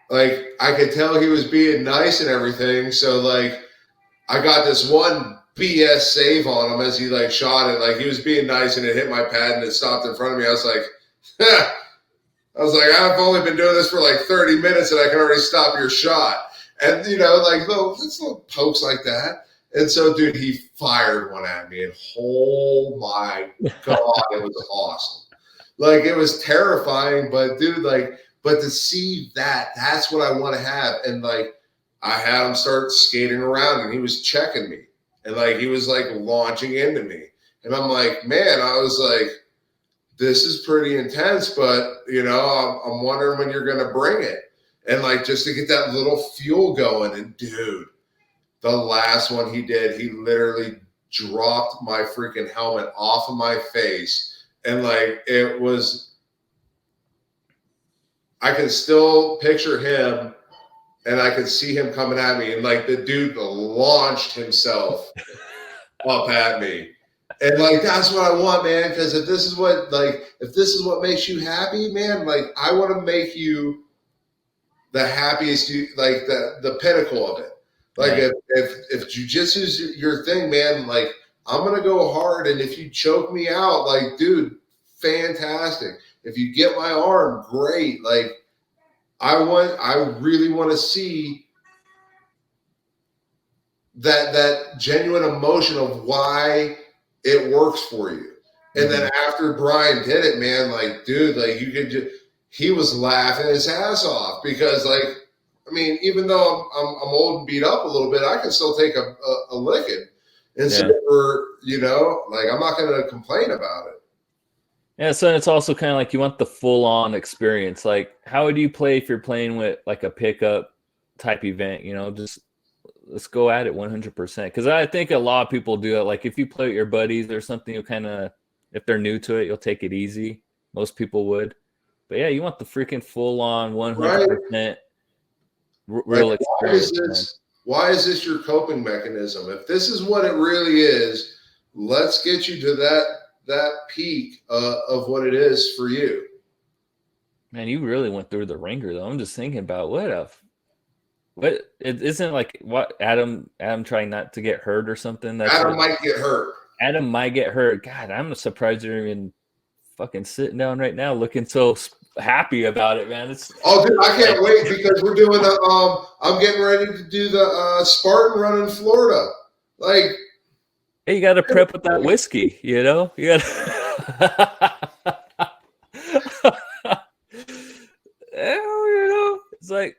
like I could tell he was being nice and everything. So like I got this one BS save on him as he like shot it. Like he was being nice and it hit my pad and it stopped in front of me. I was like, I was like, I've only been doing this for like 30 minutes and I can already stop your shot. And, like little pokes like that. And so, dude, he fired one at me and oh my God, it was awesome. Like, it was terrifying, but dude, but to see that's what I want to have. And like, I had him start skating around and he was checking me and like, he was like launching into me. And I'm like, man, I was like, this is pretty intense, but I'm wondering when you're going to bring it. And like, just to get that little fuel going. And dude, the last one he did, he literally dropped my freaking helmet off of my face. And like, I can still picture him and I could see him coming at me. And like, the dude launched himself up at me. And like, that's what I want, man. Because if this is what makes you happy, man, like I want to make you the happiest, like the pinnacle of it. Like if jujitsu's your thing, man, like I'm gonna go hard. And if you choke me out, like, dude, fantastic. If you get my arm, great. Like I really want to see that genuine emotion of why it works for you. And then after Brian did it, man, like, dude, like he was laughing his ass off because like, I mean, even though I'm old and beat up a little bit, I can still take a licking. And so like, I'm not going to complain about it. Yeah. So it's also kind of like you want the full on experience. Like, how would you play if you're playing with like a pickup type event, just let's go at it 100%. Because I think a lot of people do it. Like if you play with your buddies or something, you'll kind of, if they're new to it, you'll take it easy. Most people would. But yeah, you want the freaking full on 100% real experience. Why is this your coping mechanism? If this is what it really is, let's get you to that peak of what it is for you. Man, you really went through the ringer though. I'm just thinking about what it isn't like what Adam trying not to get hurt or something. Adam might get hurt. Adam might get hurt. God, I'm surprised you're even fucking sitting down right now looking so happy about it, man. Dude, I can't wait because we're doing I'm getting ready to do the Spartan run in Florida. Like, hey, you got to prep with that whiskey, You got it's like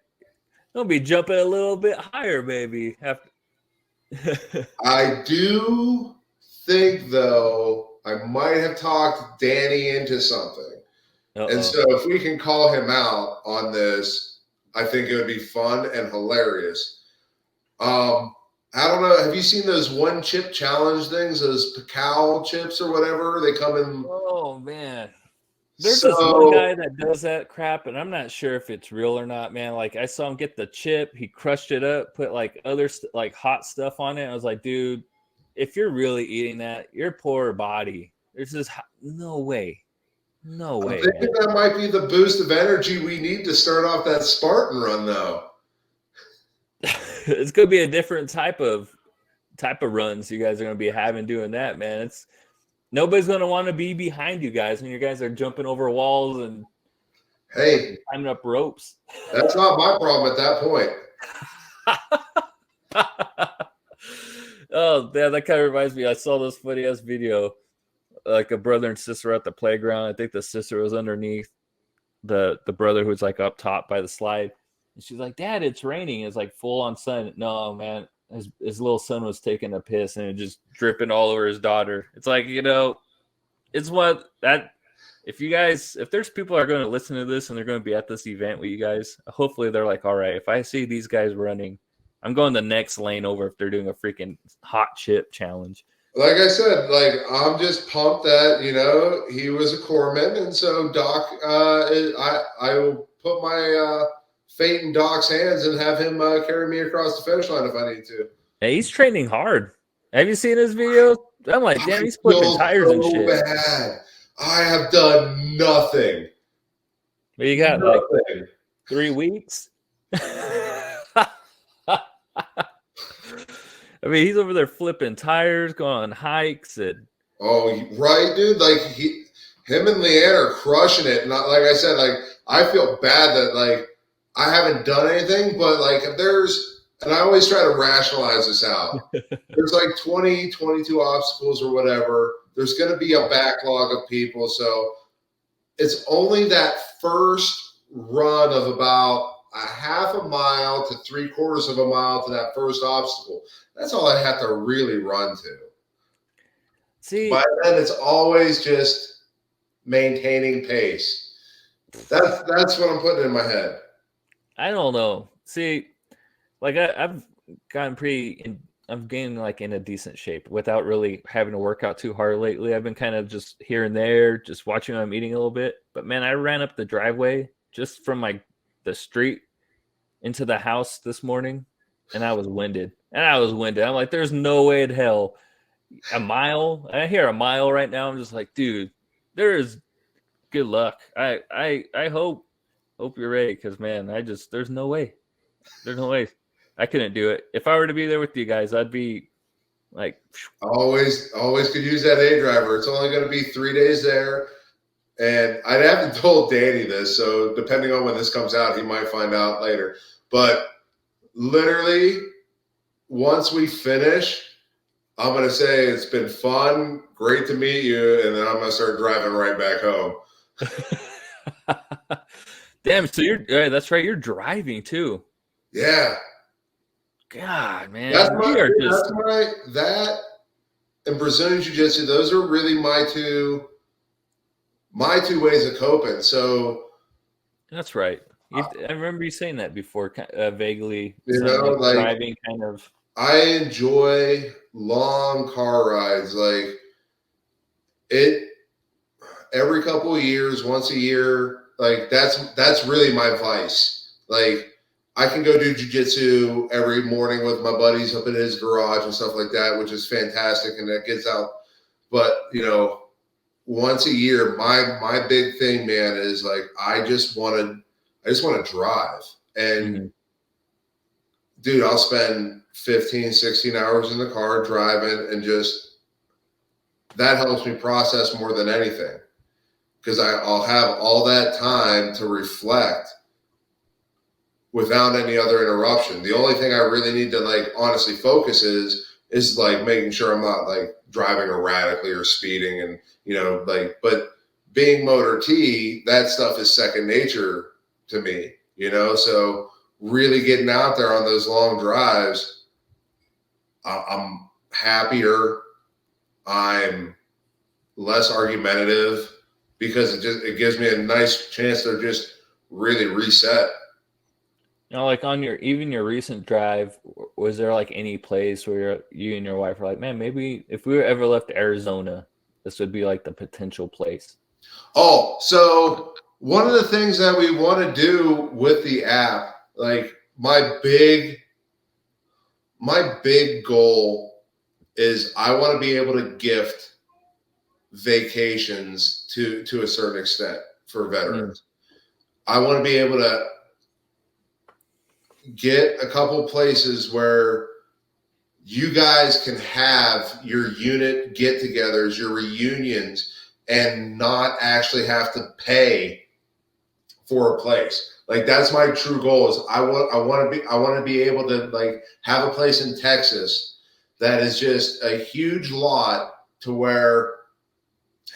don't be jumping a little bit higher, maybe. I do think, though, I might have talked Danny into something. And so if we can call him out on this, I think it would be fun and hilarious. I don't know. Have you seen those one chip challenge things, those Pacao chips or whatever? They come in. Oh, man. There's this one guy that does that crap, and I'm not sure if it's real or not, man. Like, I saw him get the chip. He crushed it up, put, like, other, like, hot stuff on it. I was like, dude, if you're really eating that, your poor body, there's just no way. No way. I think that might be the boost of energy we need to start off that Spartan run, though. It's going to be a different type of runs you guys are going to be having doing that, man. Nobody's going to want to be behind you guys when you guys are jumping over walls and climbing up ropes. That's not my problem at that point. Oh, yeah, that kind of reminds me. I saw this funny-ass video, like a brother and sister at the playground. I think the sister was underneath the brother who was like up top by the slide. And she's like, Dad, it's raining. It's like full on sun. No, man. His little son was taking a piss and it just dripping all over his daughter. It's like, it's what that if there's people that are going to listen to this and they're going to be at this event with you guys, hopefully they're like, all right, if I see these guys running, I'm going the next lane over if they're doing a freaking hot chip challenge. Like I said, like I'm just pumped that, he was a corpsman. And so Doc, I will put my fate in Doc's hands and have him carry me across the finish line if I need to. Hey, he's training hard. Have you seen his videos? I'm like, damn, he's flipping tires and shit. Bad. I have done nothing. But you got like 3 weeks. I mean, he's over there flipping tires, going on hikes, and right, dude. Like him and Leanne are crushing it. Not like I said, like I feel bad that like I haven't done anything, but like if there's, and I always try to rationalize this out. There's like 20, 22 obstacles or whatever. There's going to be a backlog of people. So it's only that first run of about a half a mile to 3/4 of a mile to that first obstacle. That's all I have to really run to. See, By then, it's always just maintaining pace. That's what I'm putting in my head. I don't know. See, like I've gotten I'm getting like in a decent shape without really having to work out too hard lately. I've been kind of just here and there, just watching what I'm eating a little bit. But man, I ran up the driveway just from the street into the house this morning, and I was winded. I'm like, there's no way in hell a mile. I hear a mile right now. I'm just like, dude, there is good luck. I hope you're ready, because man, there's no way. There's no way. I couldn't do it. If I were to be there with you guys, I'd be like, Always could use that A driver. It's only going to be 3 days there. And I haven't told Danny this, so depending on when this comes out, he might find out later. But literally, once we finish, I'm going to say it's been fun, great to meet you, and then I'm going to start driving right back home. damn, so that's right, you're driving too. Yeah. God, man. That and Brazilian Jiu-Jitsu, those are really my two ways of coping. So that's right. I remember you saying that before, vaguely. Like driving kind of. I enjoy long car rides. Like every couple of years, once a year. Like that's really my vice. Like I can go do jiu-jitsu every morning with my buddies up in his garage and stuff like that, which is fantastic, and that gets out. But once a year, my big thing, man, is like I just want to drive. And dude, I'll spend 15, 16 hours in the car driving, and just that helps me process more than anything, because I'll have all that time to reflect without any other interruption. The only thing I really need to like honestly focus is like making sure I'm not like driving erratically or speeding, and but being motor T, that stuff is second nature to me, so really getting out there on those long drives, I'm happier, I'm less argumentative, because it gives me a nice chance to just really reset. Like on your recent drive, was there like any place where you and your wife were like, man, maybe if we were ever left Arizona, this would be like the potential place? Oh, so one of the things that we want to do with the app, like my big goal is I want to be able to gift vacations to a certain extent for veterans. I want to be able to get a couple places where you guys can have your unit get-togethers, your reunions, and not actually have to pay for a place. Like that's my true goal. Is I want to be able to like have a place in Texas that is just a huge lot to where,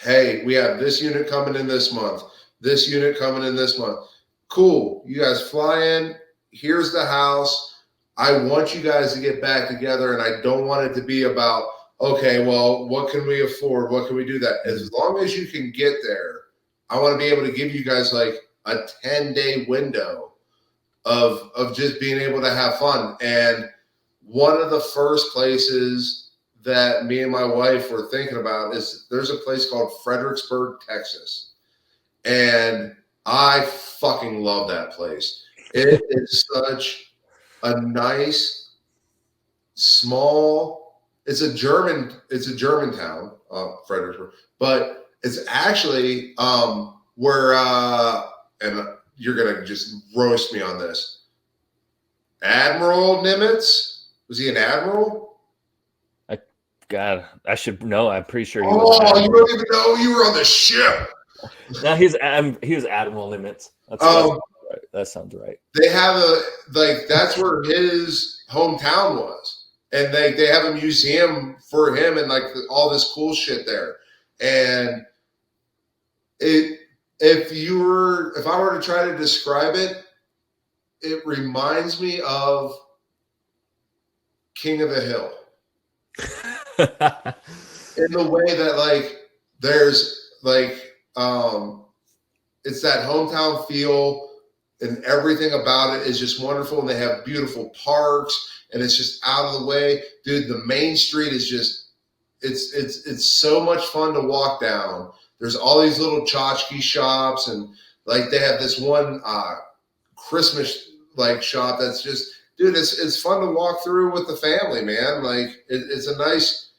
hey, we have this unit coming in this month, this unit coming in this month. Cool. You guys fly in. Here's the house. I want you guys to get back together, and I don't want it to be about, okay, well, what can we afford? What can we do that? As long as you can get there, I want to be able to give you guys like a 10-day window of just being able to have fun. And one of the first places that me and my wife were thinking about is there's a place called Fredericksburg, Texas. And I fucking love that place. It is such a nice, small, it's a German town, Fredericksburg, but it's actually where, and you're going to just roast me on this, Admiral Nimitz? Was he an admiral? God, I should know. I'm pretty sure. You don't even know, you were on the ship. No, he was Admiral Limits. Um, Right. That sounds right. they have a like that's where his hometown was, and they have a museum for him and like all this cool shit there. And it if I were to try to describe it, it reminds me of King of the Hill in the way that like there's like it's that hometown feel and everything about it is just wonderful, and they have beautiful parks and it's just out of the way. Dude, the main street is just it's so much fun to walk down. There's all these little tchotchke shops, and like they have this one Christmas like shop that's just, dude, it's fun to walk through with the family, man. Like it's a nice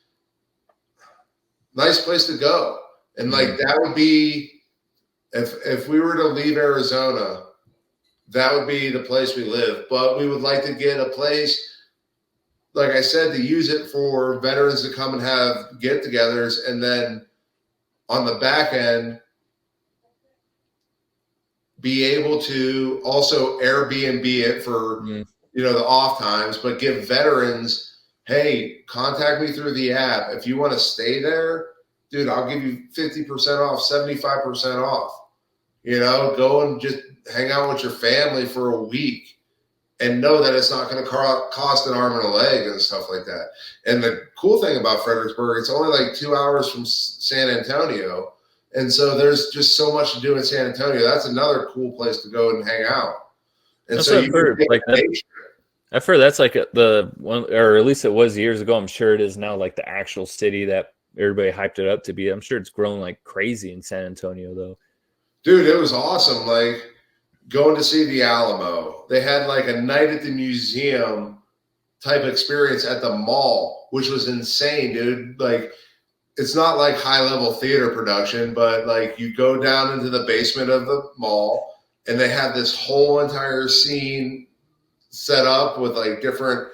place to go. And like that would be if we were to leave Arizona, that would be the place we live. But we would like to get a place, like I said, to use it for veterans to come and have get-togethers, and then on the back end, be able to also Airbnb it for the off times, but give veterans, hey, contact me through the app if you want to stay there, dude. I'll give you 50% off, 75% off. Go and just hang out with your family for a week, and know that it's not going to cost an arm and a leg and stuff like that. And the cool thing about Fredericksburg, it's only like 2 hours from San Antonio. And so there's just so much to do in San Antonio. That's another cool place to go and hang out. And That's so I've heard. I've heard that's like the one, or at least it was years ago. I'm sure it is now, like the actual city that everybody hyped it up to be. I'm sure it's grown like crazy in San Antonio, though. Dude, it was awesome. Like going to see the Alamo. They had like a night at the museum type experience at the mall, which was insane, dude. Like, it's not like high level theater production, but like you go down into the basement of the mall and they have this whole entire scene set up with like different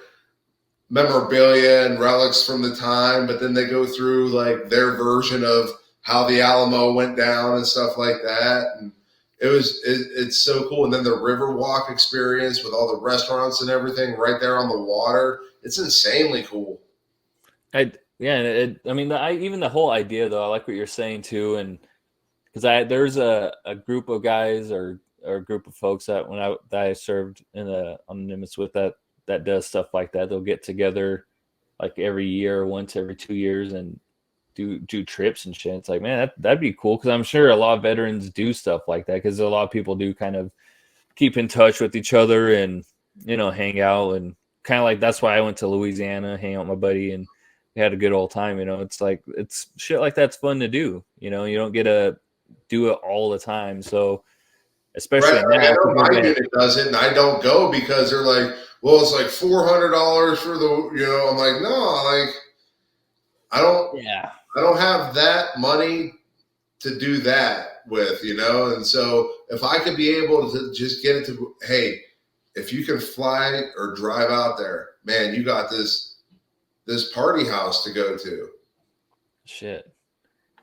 memorabilia and relics from the time, but then they go through like their version of how the Alamo went down and stuff like that. And it's so cool. And then the Riverwalk experience with all the restaurants and everything right there on the water. It's insanely cool. Even the whole idea though, I like what you're saying too, and because there's a group of guys or a group of folks that I served on the Nimitz with that does stuff like that. They'll get together like every year, once every 2 years, and do trips and shit. It's like, man, that'd be cool, because I'm sure a lot of veterans do stuff like that, because a lot of people do kind of keep in touch with each other and hang out, and kind of like that's why I went to Louisiana, hang out with my buddy, and we had a good old time. It's like, it's shit like that's fun to do. You don't get to do it all the time, so especially right. now. I know my unit does it, and I don't go because they're like, well, it's like $400 for the. I'm like, no, like I don't have that money to do that with, and so if I could be able to just get it to, hey, if you can fly or drive out there, man, you got this party house to go to. Shit.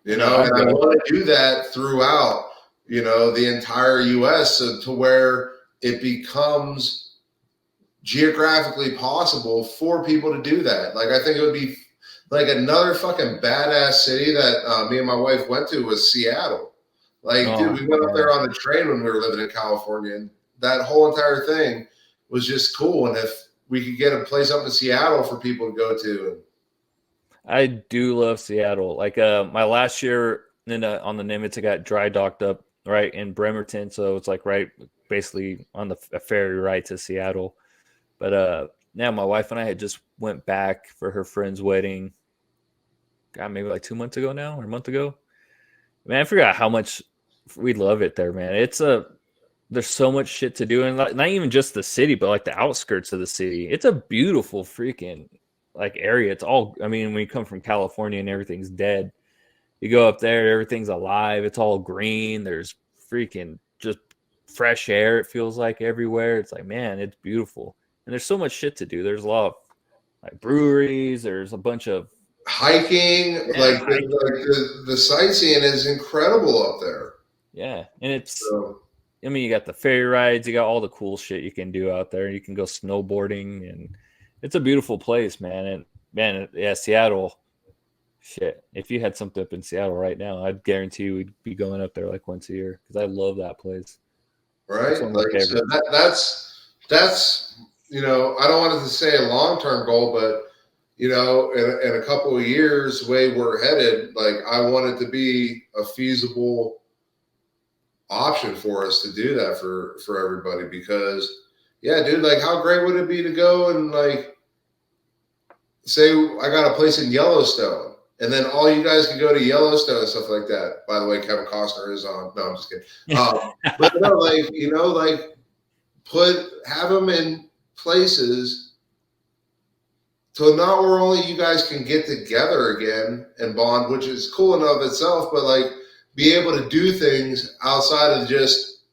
And I want to do that throughout, the entire U.S. so to where it becomes geographically possible for people to do that. Like, I think it would be like another fucking badass city that me and my wife went to was Seattle. Like, dude, we went up there on the train when we were living in California, and that whole entire thing was just cool. And if we could get a place up in Seattle for people to go to. I do love Seattle. Like my last year on the Nimitz, I got dry docked up right in Bremerton, so it's like right basically on a ferry ride to Seattle. But now my wife and I had just went back for her friend's wedding. God, maybe like 2 months ago now, or a month ago. Man, I forgot how much we love it there, man. There's so much shit to do, and not even just the city, but like the outskirts of the city. It's a beautiful freaking like area. It's all, when you come from California and everything's dead, you go up there, everything's alive. It's all green. There's freaking just fresh air. It feels like everywhere. It's like, man, it's beautiful. And there's so much shit to do. There's a lot of like breweries. There's a bunch of hiking, like the sightseeing is incredible up there. Yeah, and it's. So, I mean, you got the ferry rides, you got all the cool shit you can do out there. You can go snowboarding, and it's a beautiful place, man. And man, yeah, Seattle. Shit, if you had something up in Seattle right now, I'd guarantee you we'd be going up there like once a year because I love that place. That's one right, of my like so favorites. that's I don't want it to say a long term goal, but in a couple of years, way we're headed, like I want it to be a feasible option for us to do that for everybody because yeah, dude, like how great would it be to go and like say I got a place in Yellowstone and then all you guys can go to Yellowstone and stuff like that. By the way, Kevin Costner is on. No, I'm just kidding. But no, like have them in places so not where only you guys can get together again and bond, which is cool in of itself, but like be able to do things outside of just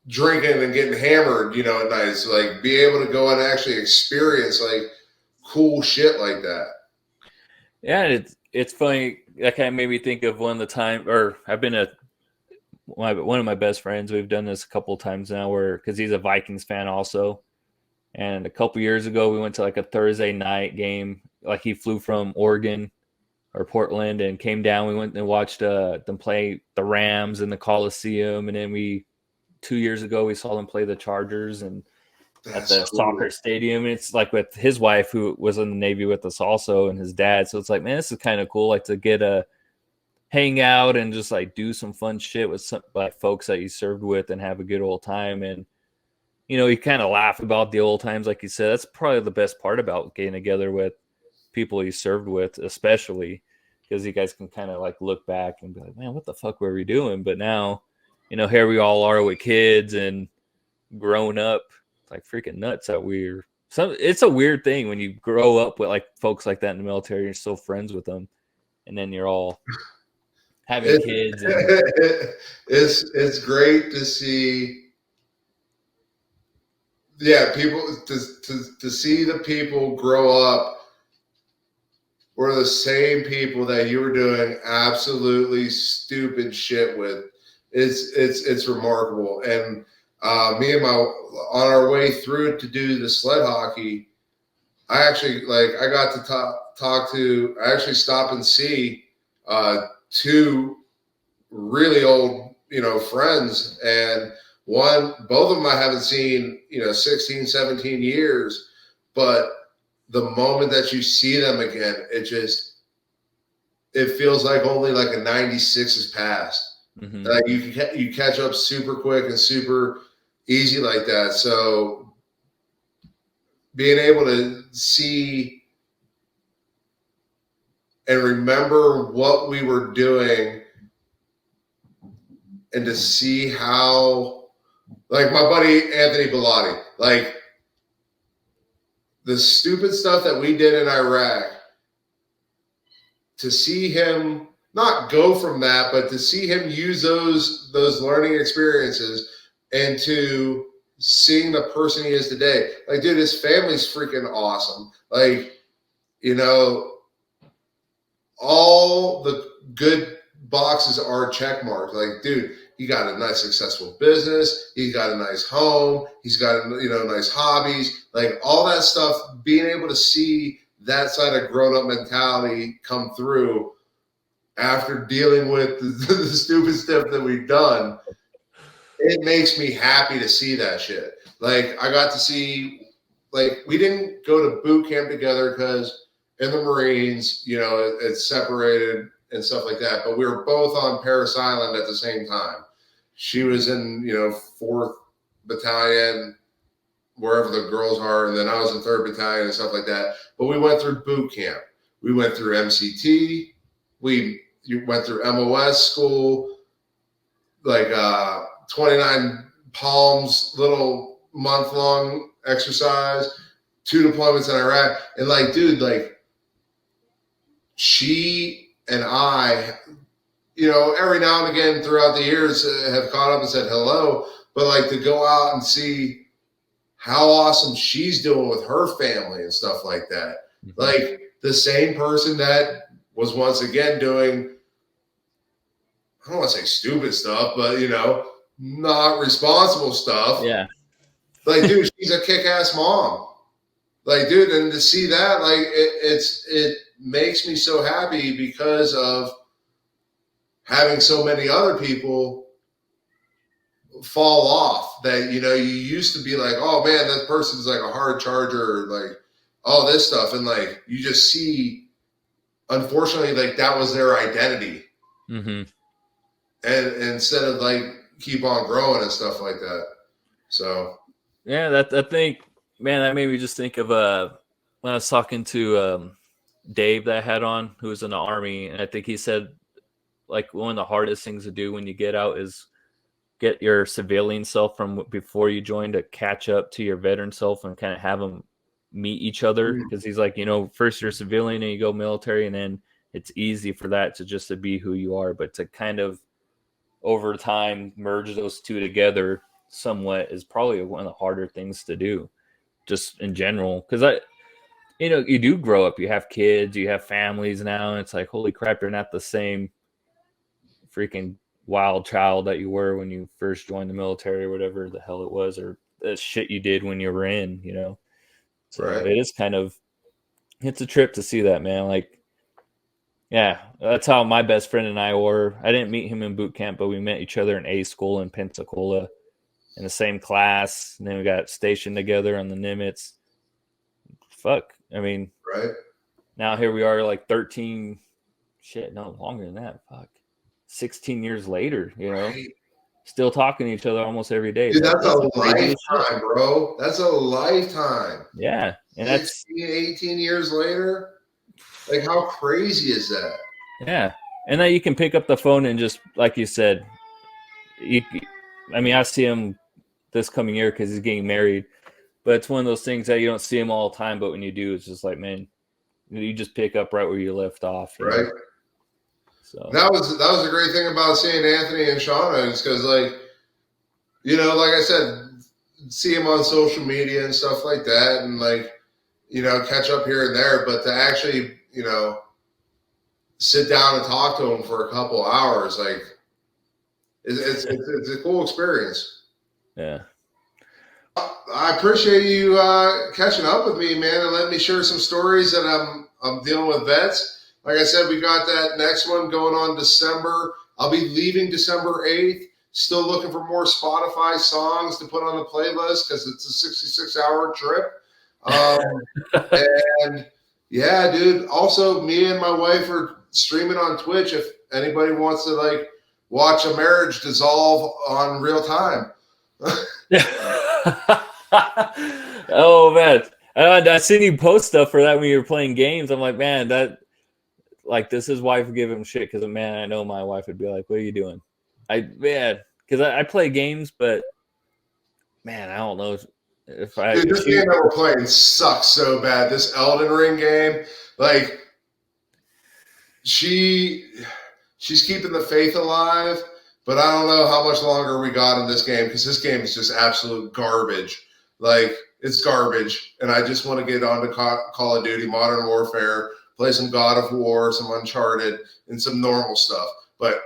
drinking and getting hammered, at night. So like be able to go and actually experience like cool shit like that. Yeah, it's funny. That kind of made me think of one of the time, or I've been one of my best friends. We've done this a couple of times now, where because he's a Vikings fan also. And a couple years ago, we went to like a Thursday night game. Like he flew from Oregon or Portland and came down. We went and watched them play the Rams in the Coliseum, and then 2 years ago we saw them play the Chargers and at the soccer stadium. And it's like with his wife who was in the Navy with us also, and his dad. So it's like, man, this is kind of cool. Like to get a hang out and just like do some fun shit with some like folks that you served with and have a good old time. And you kind of laugh about the old times, like you said. That's probably the best part about getting together with people you served with, especially because you guys can kind of like look back and be like, man, what the fuck were we doing? But now, here we all are with kids and grown up. It's like freaking nuts that it's a weird thing when you grow up with like folks like that in the military. You're still friends with them, and then you're all having kids. And it's great to see. Yeah, people to see the people grow up were the same people that you were doing absolutely stupid shit with. It's remarkable. And me and on our way through to do the sled hockey, I actually I got to talk to. I actually stop and see two really old friends, and both of them I haven't seen 16 17 years, but the moment that you see them again, it feels like only like a 96 has passed. Mm-hmm. Like you catch up super quick and super easy like that. So being able to see and remember what we were doing and to see how, like my buddy Anthony Bellotti, like the stupid stuff that we did in Iraq, to see him not go from that, but to see him use those learning experiences and to seeing the person he is today. Like, dude, his family's freaking awesome. Like, all the good boxes are check marked. Like, dude, he got a nice successful business. He's got a nice home. He's got nice hobbies. Like all that stuff. Being able to see that side of grown up mentality come through after dealing with the stupid stuff that we've done, it makes me happy to see that shit. Like I got to see, like we didn't go to boot camp together because in the Marines, it's separated and stuff like that. But we were both on Parris Island at the same time. She was in, 4th Battalion, wherever the girls are, and then I was in 3rd Battalion and stuff like that. But we went through boot camp. We went through MCT. We went through MOS school, like 29 Palms, little month-long exercise, 2 deployments in Iraq. And like, dude, like she and I, every now and again throughout the years have caught up and said hello, but like to go out and see how awesome she's doing with her family and stuff like that. Mm-hmm. Like the same person that was once again doing, I don't want to say stupid stuff, but not responsible stuff. Yeah. Like, dude, she's a kick-ass mom. Like, dude, and to see that, like, it makes me so happy because of having so many other people fall off that, you used to be like, oh man, that person's like a hard charger, like all this stuff. And like, you just see, unfortunately, like that was their identity. Mm-hmm. And instead of like keep on growing and stuff like that. So yeah, I think, man, that made me just think of when I was talking to Dave that I had on, who was in the Army, and I think he said like one of the hardest things to do when you get out is get your civilian self from before you join to catch up to your veteran self and kind of have them meet each other, because he's like, first you're civilian and you go military, and then it's easy for that to just to be who you are, but to kind of over time merge those two together somewhat is probably one of the harder things to do just in general, because you do grow up, you have kids, you have families now, and it's like, holy crap, you're not the same freaking wild child that you were when you first joined the military or whatever the hell it was, or the shit you did when you were in, so right. it is kind of, it's a trip to see that, man. Like, yeah, that's how my best friend and I were. I didn't meet him in boot camp, but we met each other in A school in Pensacola in the same class, and then we got stationed together on the Nimitz. Fuck, I mean, right. Now here we are, like 13, shit, no, longer than that, fuck, 16 years later, Right. still talking to each other almost every day. Dude, that's a crazy lifetime, bro. That's a lifetime. Yeah. And 16, 18 years later. Like, how crazy is that? Yeah. And then you can pick up the phone and just, like you said, I see him this coming year because he's getting married, but it's one of those things that you don't see him all the time, but when you do, it's just like, man, you just pick up right where you left off. Right. So that was a great thing about seeing Anthony and Shauna, is because, like, like I said, see him on social media and stuff like that, and like, catch up here and there, but to actually, sit down and talk to him for a couple hours, like, it's a cool experience. Yeah. I appreciate you catching up with me, man, and letting me share some stories that I'm dealing with vets. Like I said, we got that next one going on December. I'll be leaving December 8th. Still looking for more Spotify songs to put on the playlist because it's a 66-hour trip. And yeah, dude. Also, me and my wife are streaming on Twitch if anybody wants to like watch a marriage dissolve on real time. Oh man, I seen you post stuff for that when you were playing games. I'm like, man, does his wife give him shit? Because, man, I know my wife would be like, what are you doing? Because I play games, but man, I don't know if Dude, this game that we're playing sucks so bad. This Elden Ring game, like, she's keeping the faith alive, but I don't know how much longer we got in this game, because this game is just absolute garbage. Like, it's garbage, and I just want to get on to Call of Duty Modern Warfare, play some God of War, some Uncharted, and some normal stuff. But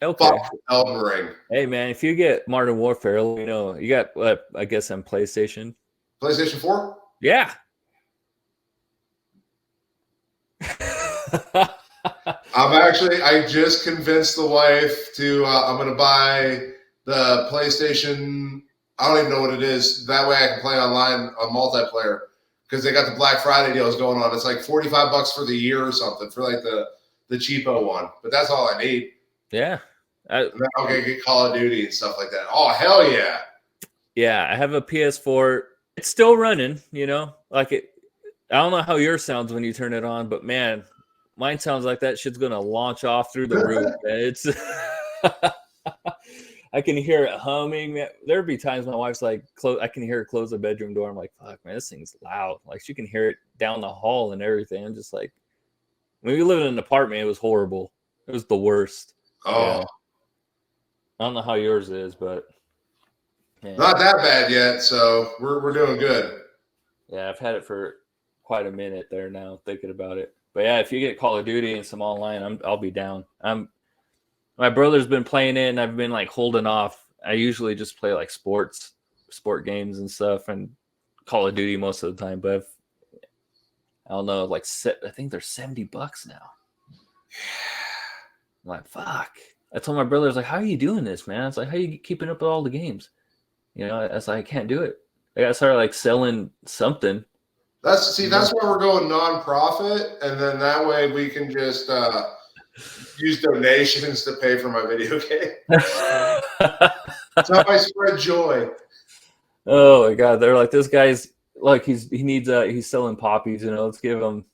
okay, fuck Elden Ring. Hey man, if you get Modern Warfare, let me know. You got what? I guess on PlayStation. PlayStation 4? Yeah. I just convinced the wife to, I'm going to buy the PlayStation. I don't even know what it is. That way I can play online on multiplayer, because they got the Black Friday deals going on. It's like $45 for the year or something for like the cheapo one. But that's all I need. Yeah. And then I'll get Call of Duty and stuff like that. Oh, hell yeah. Yeah, I have a PS4. It's still running, like it. I don't know how yours sounds when you turn it on, but man, mine sounds like that shit's gonna launch off through the roof. It's I can hear it humming. There'd be times my wife's like, I can hear her close the bedroom door. I'm like, fuck, man, this thing's loud. Like, she can hear it down the hall and everything. I'm just like, when we lived in an apartment, it was horrible. It was the worst. Oh. I don't know how yours is, but not that bad yet. So we're doing good. Yeah, I've had it for quite a minute there now thinking about it. But yeah, if you get Call of Duty and some online, I'll be down. My brother's been playing it, and I've been like holding off. I usually just play like sport games and stuff, and Call of Duty most of the time. But I don't know, like I think they're $70 now. I'm like, fuck. I told my brother, I was like, how are you doing this, man? I was like, how are you keeping up with all the games? You know, I was like, I can't do it. I got to start like selling something. That's why we're going nonprofit, and then that way we can just use donations to pay for my video game. That's how I spread joy. Oh my god, they're like, this guy's like he's selling poppies, you know, let's give him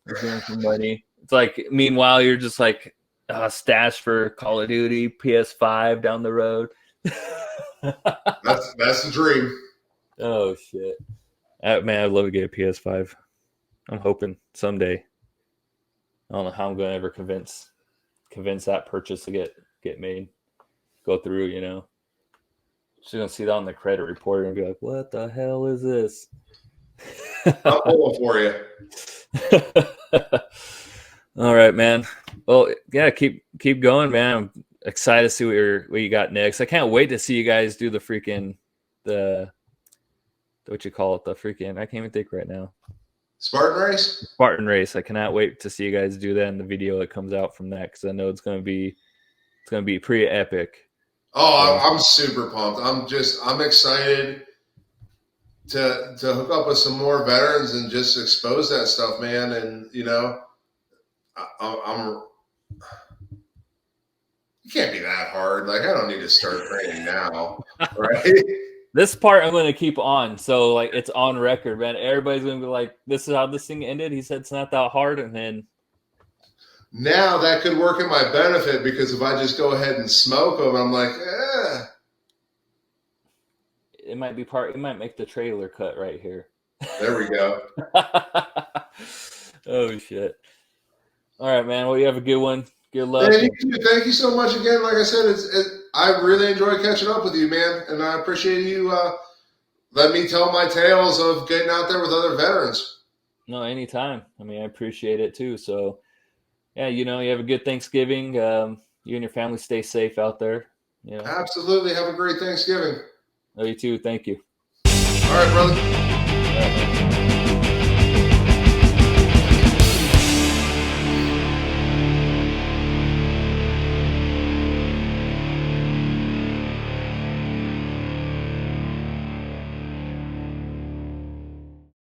some money. It's like, meanwhile you're just like stash for Call of Duty, PS5 down the road. That's the dream. Oh shit. Man, I'd love to get a PS5. I'm hoping someday. I don't know how I'm gonna ever convince that purchase to get made, go through, you know. She's gonna see that on the credit report and be like, what the hell is this? I'm pulling for you. All right, man. Well, yeah, keep going, man. I'm excited to see what you got next. I can't wait to see you guys do the what you call it, the freaking, I can't even think right now. Spartan race. I cannot wait to see you guys do that in the video that comes out from that, because I know it's gonna be pretty epic. Oh, I'm super pumped. I'm excited to hook up with some more veterans and just expose that stuff, man. And you know, I'm you can't be that hard. Like, I don't need to start training now, right? This part I'm going to keep on, so like it's on record, man. Everybody's going to be like, "This is how this thing ended." He said it's not that hard, and then now that could work in my benefit, because if I just go ahead and smoke them, I'm like, it might be part. It might make the trailer cut right here. There we go. Oh shit! All right, man. Well, you have a good one. Good luck. Thank you so much again. Like I said, I really enjoyed catching up with you, man, and I appreciate you letting me tell my tales of getting out there with other veterans. No, anytime. I mean, I appreciate it too. So, yeah, you know, you have a good Thanksgiving. You and your family stay safe out there. You know? Absolutely. Have a great Thanksgiving. Oh, you too. Thank you. All right, brother. All right, man.